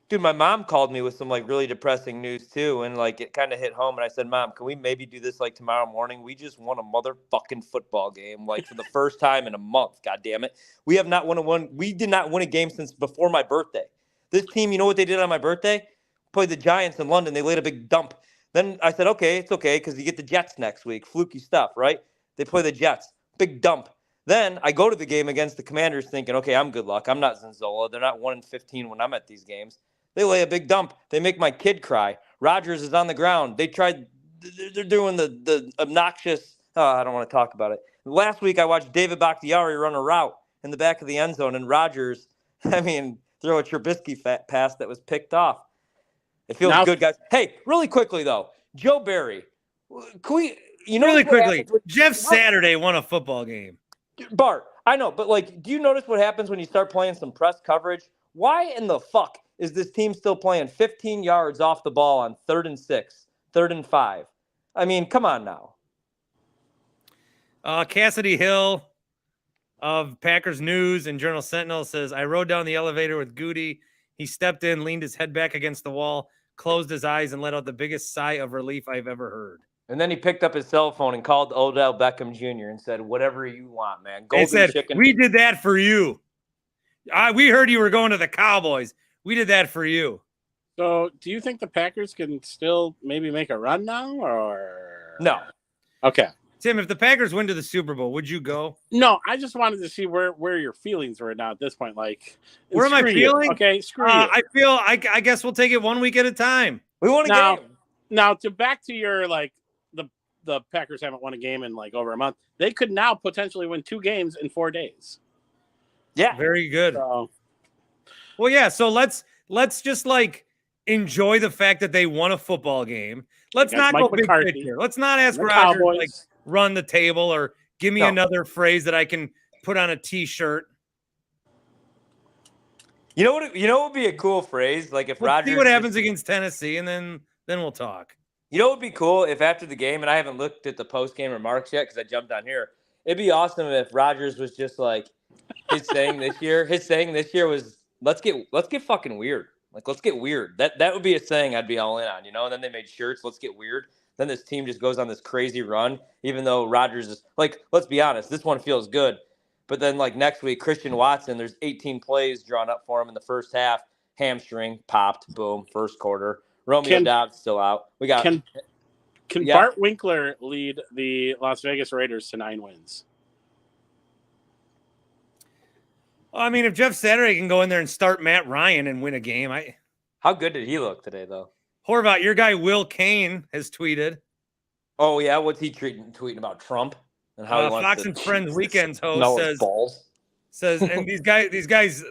Dude, my mom called me with some like really depressing news too, and like it kind of hit home. And I said, "Mom, can we maybe do this like tomorrow morning? We just won a motherfucking football game, like for the first time in a month. God damn it, we have not won a one. We did not win a game since before my birthday. This team, you know what they did on my birthday? Played the Giants in London. They laid a big dump. Then I said, okay, it's okay because you get the Jets next week. Fluky stuff, right? They play the Jets, big dump. Then I go to the game against the Commanders, thinking, okay, I'm good luck. I'm not Zinzola. They're not 1-15 when I'm at these games." They lay a big dump. They make my kid cry. Rodgers is on the ground. They're doing the obnoxious. Oh, I don't want to talk about it. Last week, I watched David Bakhtiari run a route in the back of the end zone, and Rodgers, throw a Trubisky pass that was picked off. It feels good, guys. Hey, really quickly, though, Joe Barry. Can we, really quickly, Jeff Saturday won a football game. Bart, I know, but like, do you notice what happens when you start playing some press coverage? Why in the fuck is this team still playing 15 yards off the ball on 3rd and 6, 3rd and 5? I mean, come on now. Cassidy Hill of Packers News and Journal Sentinel says, I rode down the elevator with Goody. He stepped in, leaned his head back against the wall, closed his eyes, and let out the biggest sigh of relief I've ever heard. And then he picked up his cell phone and called Odell Beckham Jr. and said, whatever you want, man. Golden said, chicken. We did that for you. We heard you were going to the Cowboys. We did that for you. So do you think the Packers can still maybe make a run now or no? Okay. Tim, if the Packers win to the Super Bowl, would you go? No, I just wanted to see where your feelings were now at this point. Like, where am I feeling? You. Okay, screw you. I guess we'll take it 1 week at a time. We want a game. Now, back to your like the Packers haven't won a game in like over a month. They could now potentially win 2 games in 4 days. Yeah, very good. So, well, yeah. So let's just like enjoy the fact that they won a football game. Let's not go big picture. Let's not ask Rodgers to like run the table or give me another phrase that I can put on a T-shirt. You know what would be a cool phrase? Like if Rodgers see what happens against Tennessee, and then we'll talk. You know what would be cool if after the game, and I haven't looked at the post-game remarks yet because I jumped on here. It'd be awesome if Rodgers was just like his saying this year was let's get fucking weird. Like let's get weird. That would be a saying I'd be all in on, And then they made shirts, let's get weird. Then this team just goes on this crazy run, even though Rodgers is like, let's be honest, this one feels good. But then like next week, Christian Watson, there's 18 plays drawn up for him in the first half. Hamstring popped, boom, first quarter. Romeo Dobbs still out. We got. Can Bart Winkler lead the Las Vegas Raiders to 9 wins? Well, I mean, if Jeff Saturday can go in there and start Matt Ryan and win a game, How good did he look today, though? Horvat, your guy Will Kane has tweeted. Oh yeah, what's he tweeting about Trump and how he wants Fox to and Friends Weekends host says, and these guys,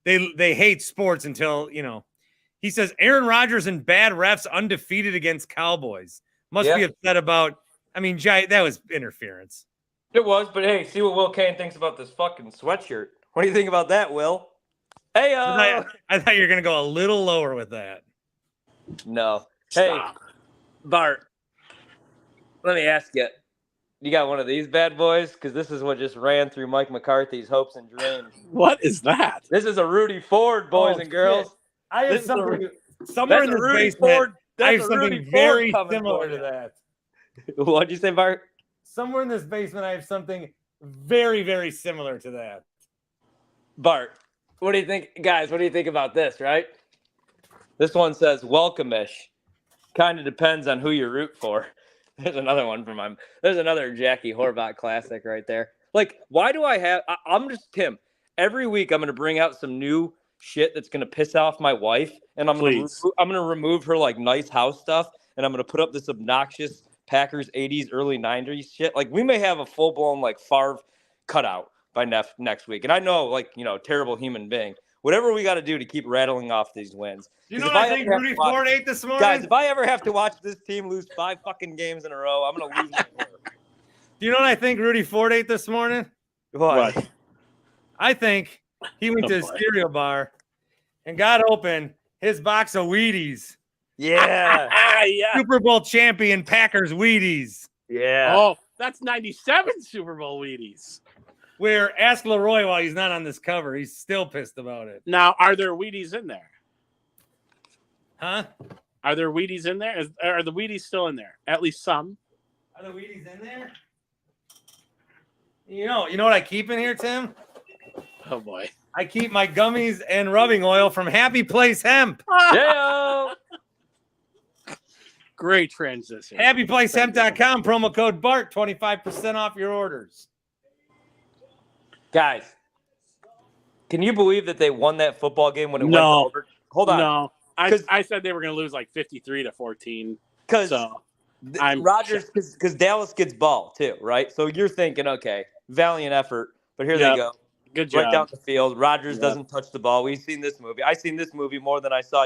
they hate sports until He says Aaron Rodgers and bad refs undefeated against Cowboys. Must be upset about. I mean, that was interference. It was, but hey, see what Will Kane thinks about this fucking sweatshirt. What do you think about that, Will? Hey, I thought you were gonna go a little lower with that. No. Stop. Hey, Bart. Let me ask you. You got one of these bad boys? Because this is what just ran through Mike McCarthy's hopes and dreams. What is that? This is a Rudy Ford, boys and girls. Shit. I have This is a- something somewhere in That's a this Rudy basement. Ford. I That's have a Rudy something Ford very coming similar for to you. that. What'd you say, Bart? Somewhere in this basement, I have something very, very similar to that. Bart, what do you think, guys? What do you think about this? Right? This one says welcome-ish. Kind of depends on who you root for. There's another one from my. There's another Jackie Horvath classic right there. Like, why do I have? I'm just Tim. Every week, I'm going to bring out some new shit that's going to piss off my wife, and I'm going to remove her like nice house stuff, and I'm going to put up this obnoxious Packers 80s, early 90s shit. Like, we may have a full blown like Favre cutout by next week, and I know, like, terrible human being. Whatever we got to do to keep rattling off these wins. You know what I think Rudy Ford ate this morning? Guys, if I ever have to watch this team lose 5 fucking games in a row, I'm going to lose my nerve. Do you know what I think Rudy Ford ate this morning? What? I think he went to his cereal bar and got open his box of Wheaties. Yeah. Yeah. Super Bowl champion Packers Wheaties. Yeah. Oh, that's 97 Super Bowl Wheaties. Where ask Leroy while he's not on this cover. He's still pissed about it. Now, are there Wheaties in there? Huh? Are there Wheaties in there? Are the Wheaties still in there? At least some. Are the Wheaties in there? You know what I keep in here, Tim? Oh boy. I keep my gummies and rubbing oil from Happy Place Hemp. Yeah. Great transition. HappyPlaceHemp.com, promo code BART, 25% off your orders. Guys, can you believe that they won that football game when it went over? Hold on. No. I said they were going to lose like 53-14. Because Rodgers, because Dallas gets ball too, right? So you're thinking, okay, valiant effort, but here they go. Good job. Right down the field. Rodgers doesn't touch the ball. We've seen this movie. I've seen this movie more than I saw,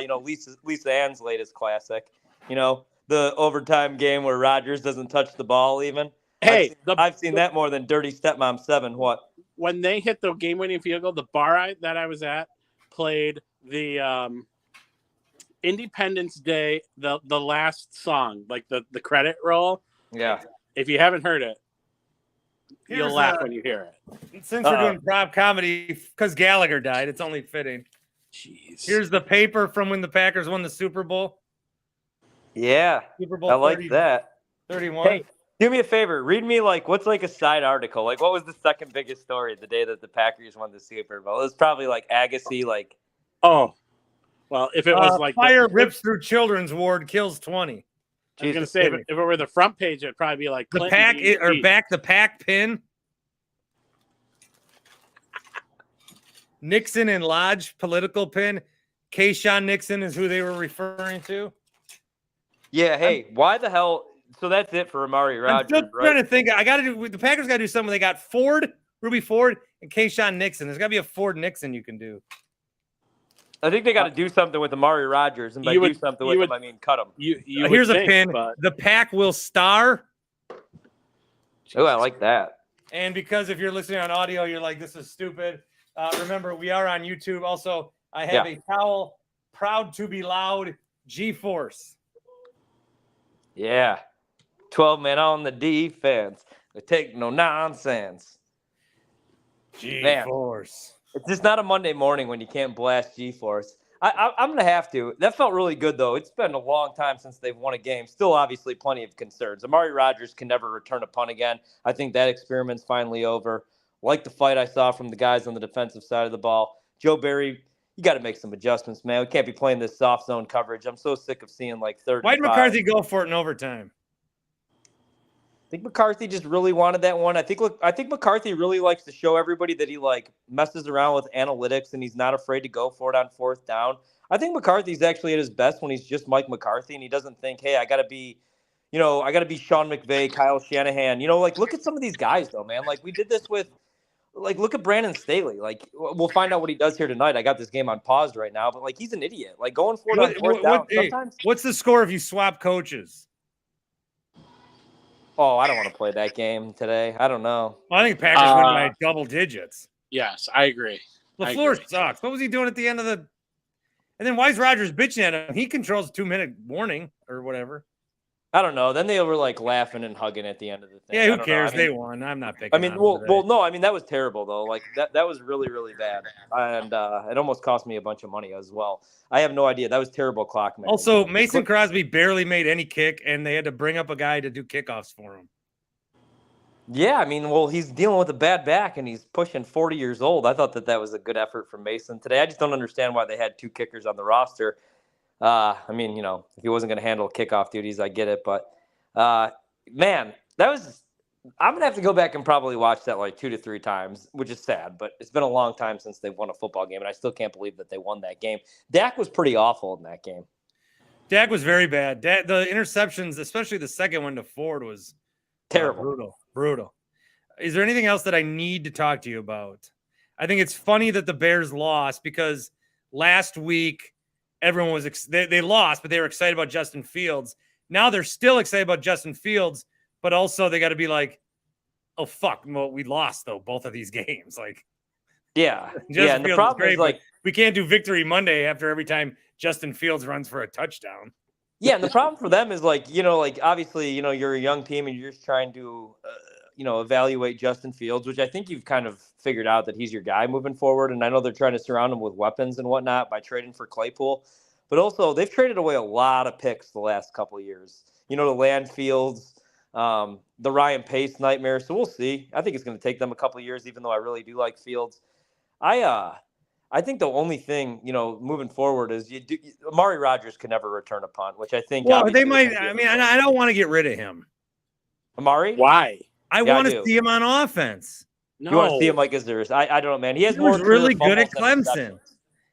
Lisa Ann's latest classic. The overtime game where Rodgers doesn't touch the ball even. Hey, I've seen that more than Dirty Stepmom 7. What? When they hit the game-winning field goal, the bar that I was at played the Independence Day, the last song, like the credit roll. Yeah. If you haven't heard it, you'll laugh when you hear it. Since we're doing prop comedy, because Gallagher died, it's only fitting. Jeez. Here's the paper from when the Packers won the Super Bowl. Yeah. Super Bowl I like that. 31. Hey, do me a favor. Read me what's a side article? Like, what was the second biggest story the day that the Packers won the Super Bowl? It was probably like Agassi, like. Oh, well, if it was like fire rips through children's ward, kills 20. I was going to say if it were the front page, it'd probably be like the pack pin. Nixon and Lodge political pin. Keyshawn Nixon is who they were referring to. Yeah. Hey, why the hell? So that's it for Amari Rodgers. I'm still trying to think. The Packers got to do something. They got Ford, Ruby Ford, and Keyshawn Nixon. There's got to be a Ford Nixon you can do. I think they got to do something with Amari Rodgers, and by do something with him, I mean cut him. Here's a pin. The Pack will star. Oh, I like that. And because if you're listening on audio, you're like, this is stupid. Remember, we are on YouTube. Also, I have a towel, proud to be loud, G-Force. Yeah. 12 men on the defense. They take no nonsense. G-Force. It's just not a Monday morning when you can't blast G-Force. I'm going to have to. That felt really good, though. It's been a long time since they've won a game. Still, obviously, plenty of concerns. Amari Rodgers can never return a punt again. I think that experiment's finally over. Like the fight I saw from the guys on the defensive side of the ball. Joe Barry, you got to make some adjustments, man. We can't be playing this soft zone coverage. I'm so sick of seeing like third. Why'd McCarthy go for it in overtime? I think McCarthy just really wanted that one. I think McCarthy really likes to show everybody that he like messes around with analytics and he's not afraid to go for it on fourth down. I think McCarthy's actually at his best when he's just Mike McCarthy and he doesn't think, hey, I got to be Sean McVay, Kyle Shanahan. Like, look at some of these guys, though, man. Like, we did this with, like, look at Brandon Staley. Like, we'll find out what he does here tonight. I got this game on pause right now, but, like, he's an idiot. Like, going for it on fourth down sometimes. What's the score if you swap coaches? Oh, I don't want to play that game today. I don't know. Well, I think Packers win by double digits. Yes, I agree. LaFleur sucks. What was he doing at the end of the – and then why is Rodgers bitching at him? He controls 2-minute warning or whatever. I don't know. Then they were like laughing and hugging at the end of the thing. Yeah, I who don't know. cares? I mean, They won. I'm not picking. I mean, on them today. no. I mean, that was terrible though. Like that was really, really bad, and it almost cost me a bunch of money as well. I have no idea. That was terrible clock management. Also, Mason Crosby barely made any kick, and they had to bring up a guy to do kickoffs for him. Yeah, I mean, well, he's dealing with a bad back, and he's pushing 40 years old. I thought that was a good effort from Mason today. I just don't understand why they had 2 kickers on the roster. I mean, if he wasn't going to handle kickoff duties, I get it. But, man, I'm going to have to go back and probably watch that like 2 to 3 times, which is sad. But it's been a long time since they've won a football game, and I still can't believe that they won that game. Dak was pretty awful in that game. Dak was very bad. The interceptions, especially the second one to Ford, was terrible. Brutal. Is there anything else that I need to talk to you about? I think it's funny that the Bears lost because last week everyone was they lost, but they were excited about Justin Fields. Now they're still excited about Justin Fields, but also they got to be like, oh fuck, well, we lost though both of these games. Like, yeah, Justin and the Fields problem great, is like we can't do Victory Monday after every time Justin Fields runs for a touchdown. Yeah, and the problem for them is like obviously you're a young team and you're just trying to evaluate Justin Fields, which I think you've kind of figured out that he's your guy moving forward. And I know they're trying to surround him with weapons and whatnot by trading for Claypool, but also they've traded away a lot of picks the last couple of years. The land Fields, the Ryan Pace nightmare. So we'll see. I think it's going to take them a couple of years, even though I really do like Fields. I think the only thing, moving forward is Amari Rodgers can never return a punt, which I think. Well, they might. I mean, I don't want to get rid of him. Amari? Why? I want to see him on offense. No. You want to see him like Azurus? I don't know, man. He was really good at Clemson.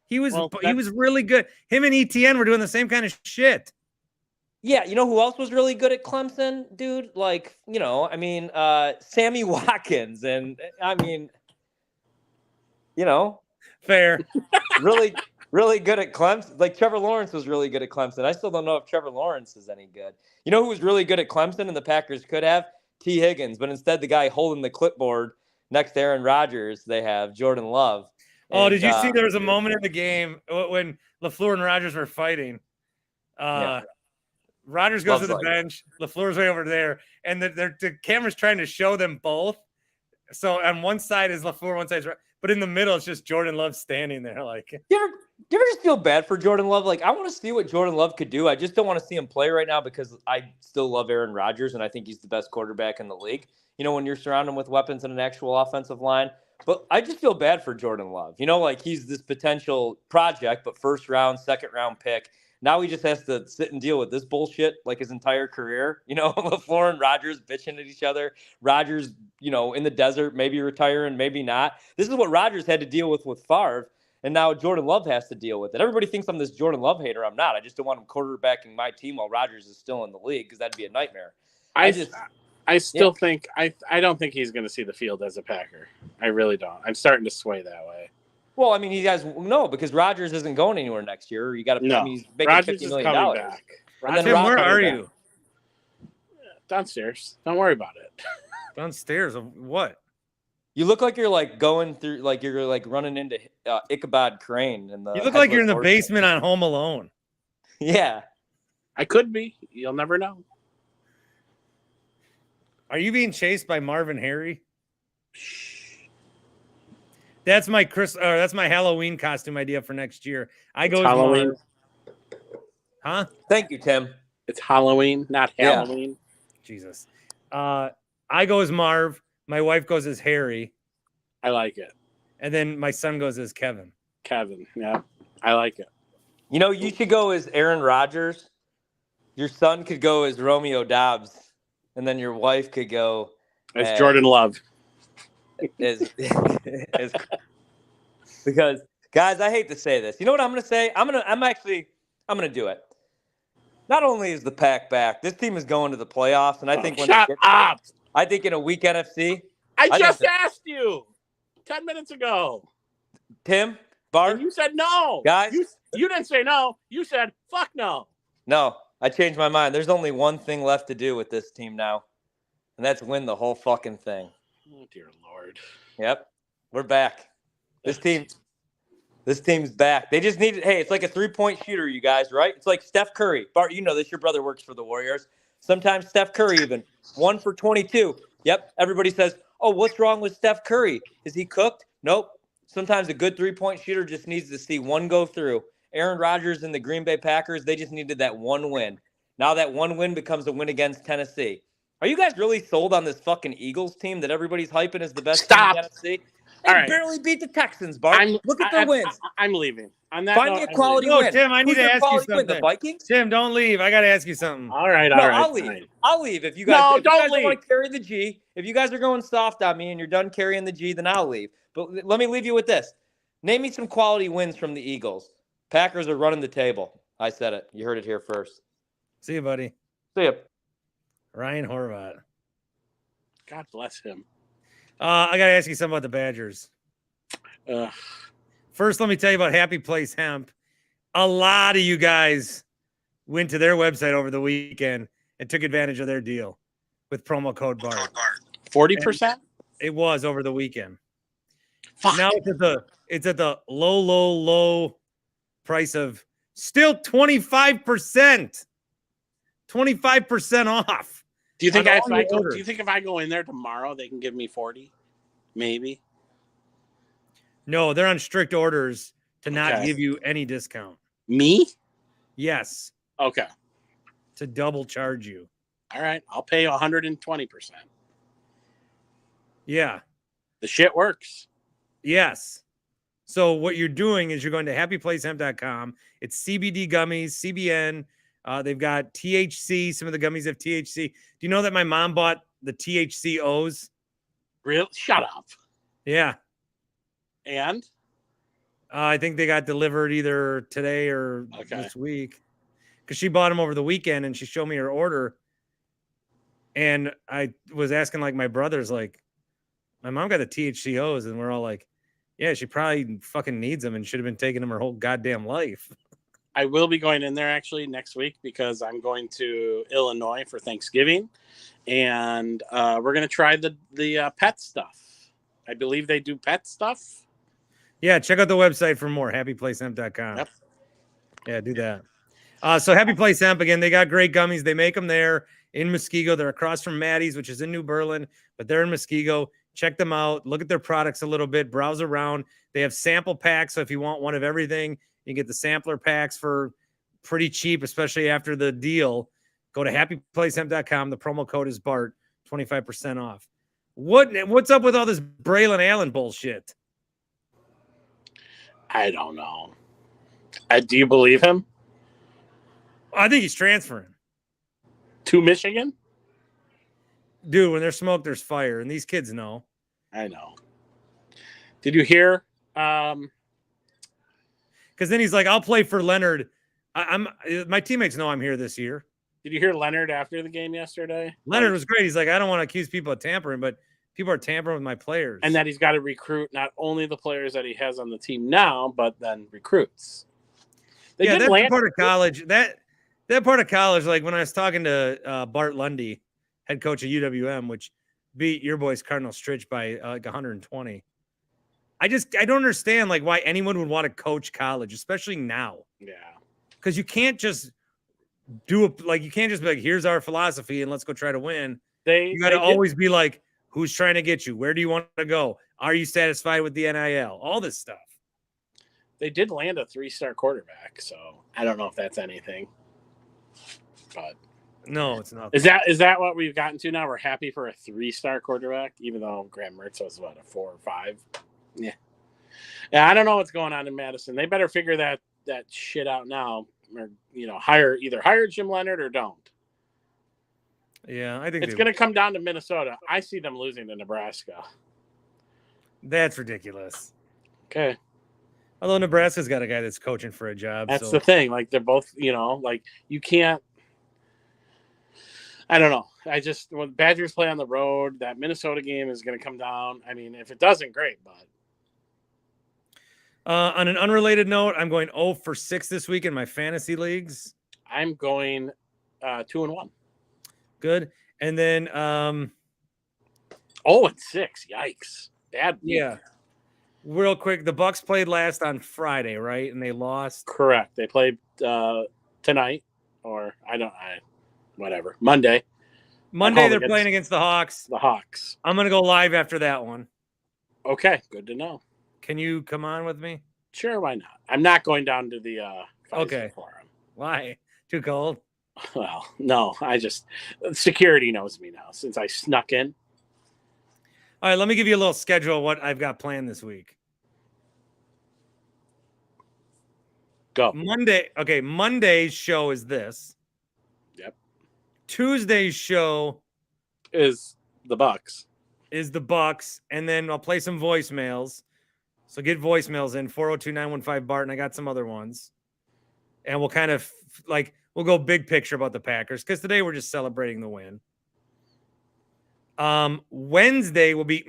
He was really good. Him and ETN were doing the same kind of shit. Yeah, you know who else was really good at Clemson, dude? Like, Sammy Watkins, and I mean, fair. really, really good at Clemson. Like Trevor Lawrence was really good at Clemson. I still don't know if Trevor Lawrence is any good. You know who was really good at Clemson and the Packers could have? T. Higgins, but instead the guy holding the clipboard next to Aaron Rodgers, they have Jordan Love. Oh, did you see there was a moment in the game when LaFleur and Rodgers were fighting? Rodgers goes to the bench. LaFleur's way over there, and the camera's trying to show them both. So on one side is LaFleur, one side is but in the middle, it's just Jordan Love standing there. Like, you ever just feel bad for Jordan Love? Like, I want to see what Jordan Love could do. I just don't want to see him play right now because I still love Aaron Rodgers, and I think he's the best quarterback in the league. When you're surrounded with weapons and an actual offensive line. But I just feel bad for Jordan Love. Like he's this potential project, but first round, second round pick. Now he just has to sit and deal with this bullshit like his entire career. LaFleur and Rodgers bitching at each other. Rodgers, in the desert, maybe retiring, maybe not. This is what Rodgers had to deal with Favre, and now Jordan Love has to deal with it. Everybody thinks I'm this Jordan Love hater. I'm not. I just don't want him quarterbacking my team while Rodgers is still in the league because that'd be a nightmare. I still think I don't think he's going to see the field as a Packer. I really don't. I'm starting to sway that way. Well, I mean, you guys know because Rodgers isn't going anywhere next year. You got to. No, I mean, he's making Rodgers $50 million. is coming back. Tim, where are you? Downstairs. Don't worry about it. Downstairs of what? You look like you're like going through, like you're like running into Ichabod Crane. You look like you're in the basement on Home Alone. Yeah, I could be. You'll never know. Are you being chased by Marvin Harry? That's my that's my Halloween costume idea for next year. I go as Halloween. Marv. Huh? Thank you, Tim. It's Halloween, not Halloween. Yeah. Jesus. I go as Marv. My wife goes as Harry. I like it. And then my son goes as Kevin. Yeah. I like it. You should go as Aaron Rodgers. Your son could go as Romeo Dobbs. And then your wife could go as Jordan Love. Because guys, I hate to say this. You know what I'm going to say? I'm going to do it. Not only is the Pack back, this team is going to the playoffs, and I think shut up. I think in a week NFC. I just asked you 10 minutes ago. Tim, Bart, and you said no. Guys, you didn't say no. You said fuck no. No, I changed my mind. There's only one thing left to do with this team now, and that's win the whole fucking thing. Oh dear Lord. Yep, we're back. This team's back. They just needed. Hey, it's like a 3-point shooter, you guys, right? It's like Steph Curry. Bart, you know this. Your brother works for the Warriors. Sometimes Steph Curry even 1 for 22. Yep. Everybody says, oh, what's wrong with Steph Curry? Is he cooked? Nope. Sometimes a good 3-point shooter just needs to see one go through. Aaron Rodgers and the Green Bay Packers, they just needed that one win. Now that one win becomes a win against Tennessee. Are you guys really sold on this fucking Eagles team that everybody's hyping as the best team in Tennessee? They barely beat the Texans, Bart. Look at their wins. I'm leaving. On that Find note, me a quality No, win. Tim, I need Who's to their ask you quality win? something. The Vikings? Tim, don't leave. I got to ask you something. All right, No, all right. I'll leave. Fine. I'll leave. If you guys, No, if you don't guys leave. want to carry the G, if you guys are going soft on me and you're done carrying the G, then I'll leave. But let me leave you with this. Name me some quality wins from the Eagles. Packers are running the table. I said it. You heard it here first. See you, buddy. See ya. Ryan Horvat. God bless him. I got to ask you something about the Badgers. First, let me tell you about Happy Place Hemp. A lot of you guys went to their website over the weekend and took advantage of their deal with promo code BART. 40%? It was over the weekend. Fuck. Now it's at the low price of still 25%. 25% off. Do you think on if I go in there tomorrow, they can give me 40? Maybe. No, they're on strict orders to not Okay. give you any discount. Me? Yes. Okay. To double charge you. All right. I'll pay 120%. Yeah. The shit works. Yes. So what you're doing is you're going to happyplacehemp.com. It's CBD gummies, CBN. They've got THC. Some of the gummies have THC. Do you know that my mom bought the THC O's? Real? Shut up. Yeah. And? I think they got delivered either today or this week. Because she bought them over the weekend and she showed me her order. And I was asking like my brothers, like, my mom got the THC O's, and we're all like, yeah, she probably fucking needs them and should have been taking them her whole goddamn life. I will be going in there actually next week because I'm going to Illinois for Thanksgiving, and we're going to try the pet stuff. I believe they do pet stuff. Yeah, check out the website for more, happyplacehemp.com. Yep. Yeah, do that. So Happy Place Hemp, again, they got great gummies. They make them there in Muskego. They're across from Maddie's, which is in New Berlin, but they're in Muskego. Check them out. Look at their products a little bit. Browse around. They have sample packs, so if you want one of everything, you can get the sampler packs for pretty cheap, especially after the deal. Go to happyplacehemp.com. The promo code is BART, 25% off. What's up with all this Braylon Allen bullshit? I don't know. Do you believe him? I think he's transferring. To Michigan? Dude, when there's smoke, there's fire, and these kids know. I know. Did you hear? Because then he's like, I'll play for Leonard. My teammates know I'm here this year. Did you hear Leonard after the game yesterday? Leonard was great. He's like, I don't want to accuse people of tampering, but people are tampering with my players. And that he's got to recruit not only the players that he has on the team now, but then recruits. That's part of college. That part of college, like when I was talking to Bart Lundy, head coach of UWM, which beat your boys Cardinal Stritch by like 120. I don't understand like why anyone would want to coach college, especially now. Yeah. Because you can't just you can't just be like, here's our philosophy and let's go try to win. You got to always be like, who's trying to get you? Where do you want to go? Are you satisfied with the NIL? All this stuff. They did land a 3-star quarterback, so I don't know if that's anything. But no, it's not. Is that what we've gotten to now? We're happy for a 3-star quarterback, even though Graham Mertz was what, a 4 or 5? Yeah. Yeah, I don't know what's going on in Madison. They better figure that shit out now, or either hire Jim Leonard or don't. Yeah, I think it's going to come down to Minnesota. I see them losing to Nebraska. That's ridiculous. Okay. Although Nebraska's got a guy that's coaching for a job. That's the thing. Like they're both, like you can't. I don't know. When Badgers play on the road, that Minnesota game is going to come down. I mean, if it doesn't, great, but. On an unrelated note, I'm going 0 for 6 this week in my fantasy leagues. I'm going 2-1. Good. And then 0-6. Yikes. Bad. Yeah. Real quick, the Bucks played last on Friday, right? And they lost. Correct. They played tonight, or I whatever. Monday Monday they're against playing against the Hawks. the Hawks. I'm gonna go live after that one. Okay, good to know. Can you come on with me? Sure, why not? I'm not going down to the Pfizer Okay. Forum. Why? Too cold? Well, no, security knows me now since I snuck in. All right, let me give you a little schedule of what I've got planned this week. Go. Monday. Okay, Monday's show is this. Yep. Tuesday's show is the Bucks. And then I'll play some voicemails. So get voicemails in 402-915-BART, and I got some other ones. And we'll kind of we'll go big picture about the Packers because today we're just celebrating the win. Wednesday will be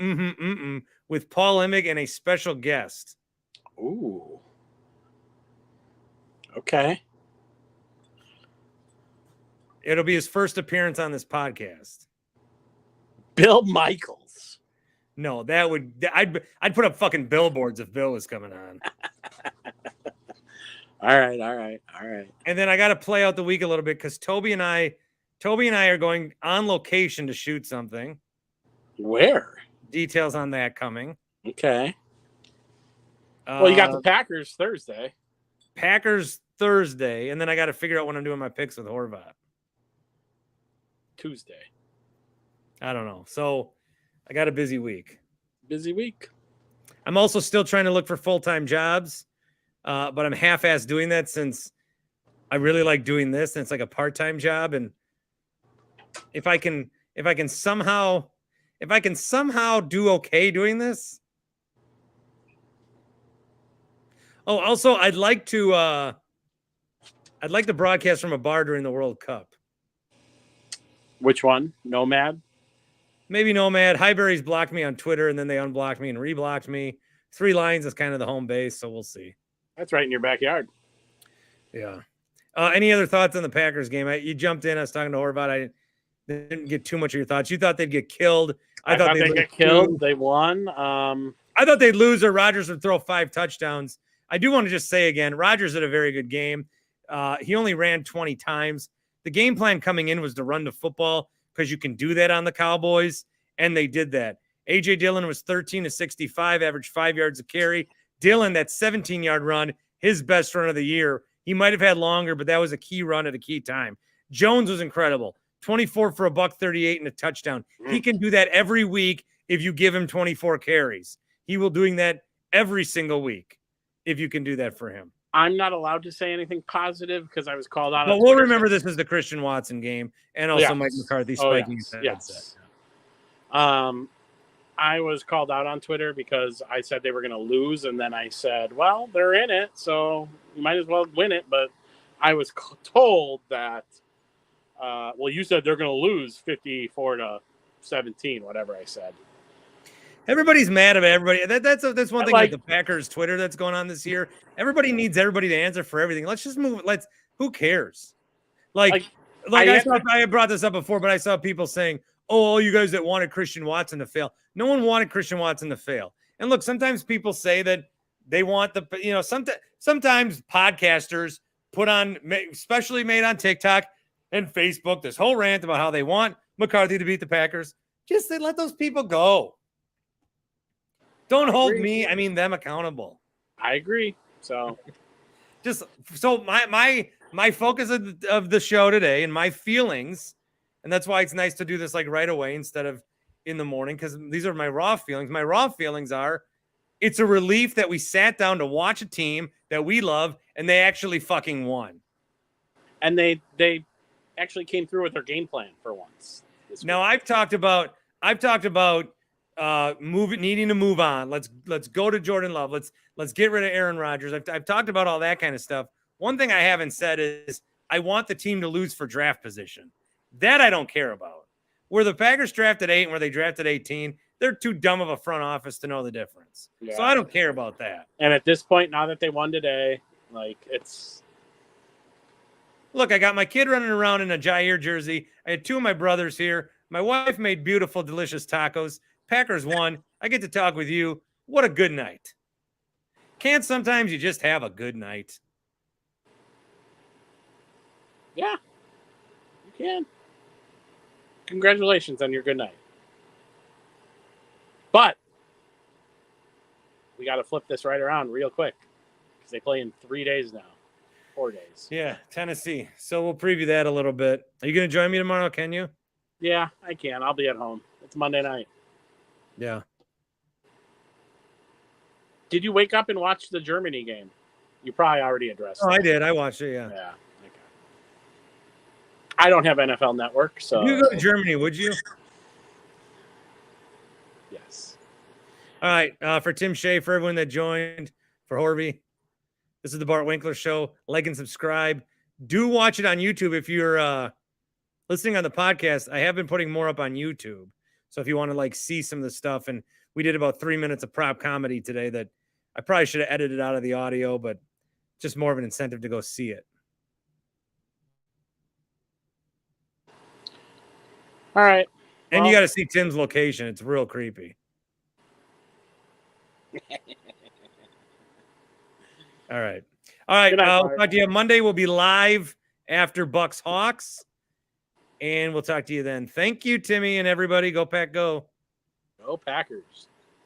with Paul Emig and a special guest. Ooh. Okay. It'll be his first appearance on this podcast. Bill Michaels. No, I'd put up fucking billboards if Bill was coming on. All right. And then I got to play out the week a little bit because Toby and I are going on location to shoot something. Where? Details on that coming. Okay. Well, you got the Packers Thursday. And then I got to figure out when I'm doing my picks with Horvat. Tuesday. I don't know. So I got a busy week. I'm also still trying to look for full-time jobs, but I'm half-assed doing that since I really like doing this, and it's like a part-time job. And if I can somehow do okay doing this. Oh, also, I'd like to broadcast from a bar during the World Cup. Which one? Nomad? Maybe Nomad. Highbury's blocked me on Twitter, and then they unblocked me and reblocked me. 3 Lions is kind of the home base, so we'll see. That's right in your backyard. Yeah. Any other thoughts on the Packers game? You jumped in. I was talking to Horvat. I didn't get too much of your thoughts. You thought they'd get killed. I thought they'd get killed. They won. I thought they'd lose or Rodgers would throw 5 touchdowns. I do want to just say again, Rodgers had a very good game. He only ran 20 times. The game plan coming in was to run the football because you can do that on the Cowboys, and they did that. A.J. Dillon was 13 of 65, averaged 5 yards a carry. Dillon, that 17-yard run, his best run of the year. He might have had longer, but that was a key run at a key time. Jones was incredible. 24 for $138 and a touchdown. He can do that every week if you give him 24 carries. He will doing that every single week if you can do that for him. I'm not allowed to say anything positive because I was called out. But we'll remember this is the Christian Watson game and also Mike McCarthy spiking his head. Yes. I was called out on Twitter because I said they were going to lose, and then I said, well, they're in it, so you might as well win it. But I was told that, well, you said they're going to lose 54-17, whatever I said. Everybody's mad about everybody. That's one thing with the Packers Twitter that's going on this year. Everybody needs everybody to answer for everything. Let's just move. Who cares? I brought this up before, but I saw people saying, "Oh, all you guys that wanted Christian Watson to fail." No one wanted Christian Watson to fail. And look, sometimes people say that they want sometimes podcasters put on, especially made on TikTok and Facebook, this whole rant about how they want McCarthy to beat the Packers. Just let those people go. Don't hold them accountable. I agree. So my focus of the show today and my feelings, and that's why it's nice to do this right away instead of in the morning, because these are my raw feelings. My raw feelings are it's a relief that we sat down to watch a team that we love and they actually fucking won. And they actually came through with their game plan for once. Now I've talked about needing to move on. Let's go to Jordan Love. Let's get rid of Aaron Rodgers. I've talked about all that kind of stuff. One thing I haven't said is I want the team to lose for draft position. That I don't care about. Where the Packers drafted 8 and where they drafted 18, they're too dumb of a front office to know the difference. Yeah. So I don't care about that. And at this point, now that they won today, it's. Look, I got my kid running around in a Jair jersey. I had 2 of my brothers here. My wife made beautiful, delicious tacos. Packers won. I get to talk with you. What a good night. Can't sometimes you just have a good night? Yeah, you can. Congratulations on your good night. But we got to flip this right around real quick because they play in 3 days now. 4 days. Yeah, Tennessee. So we'll preview that a little bit. Are you going to join me tomorrow? Can you? Yeah, I can. I'll be at home. It's Monday night. Yeah. Did you wake up and watch the Germany game? You probably already addressed Oh, that. I did. I watched it. Yeah. Yeah. Okay. I don't have NFL Network, so. If you go to Germany, would you? Yes. All right. For Tim Shea, for everyone that joined, for Horby, this is the Bart Winkler Show. Like and subscribe. Do watch it on YouTube if you're listening on the podcast. I have been putting more up on YouTube. So if you want to like see some of the stuff, and we did about 3 minutes of prop comedy today that I probably should have edited out of the audio, but just more of an incentive to go see it. All right. And you got to see Tim's location. It's real creepy. All right. All right. Good night, We'll talk to you Monday. We'll be live after Bucks Hawks. And we'll talk to you then. Thank you, Timmy, and everybody. Go Pack, go. Go Packers.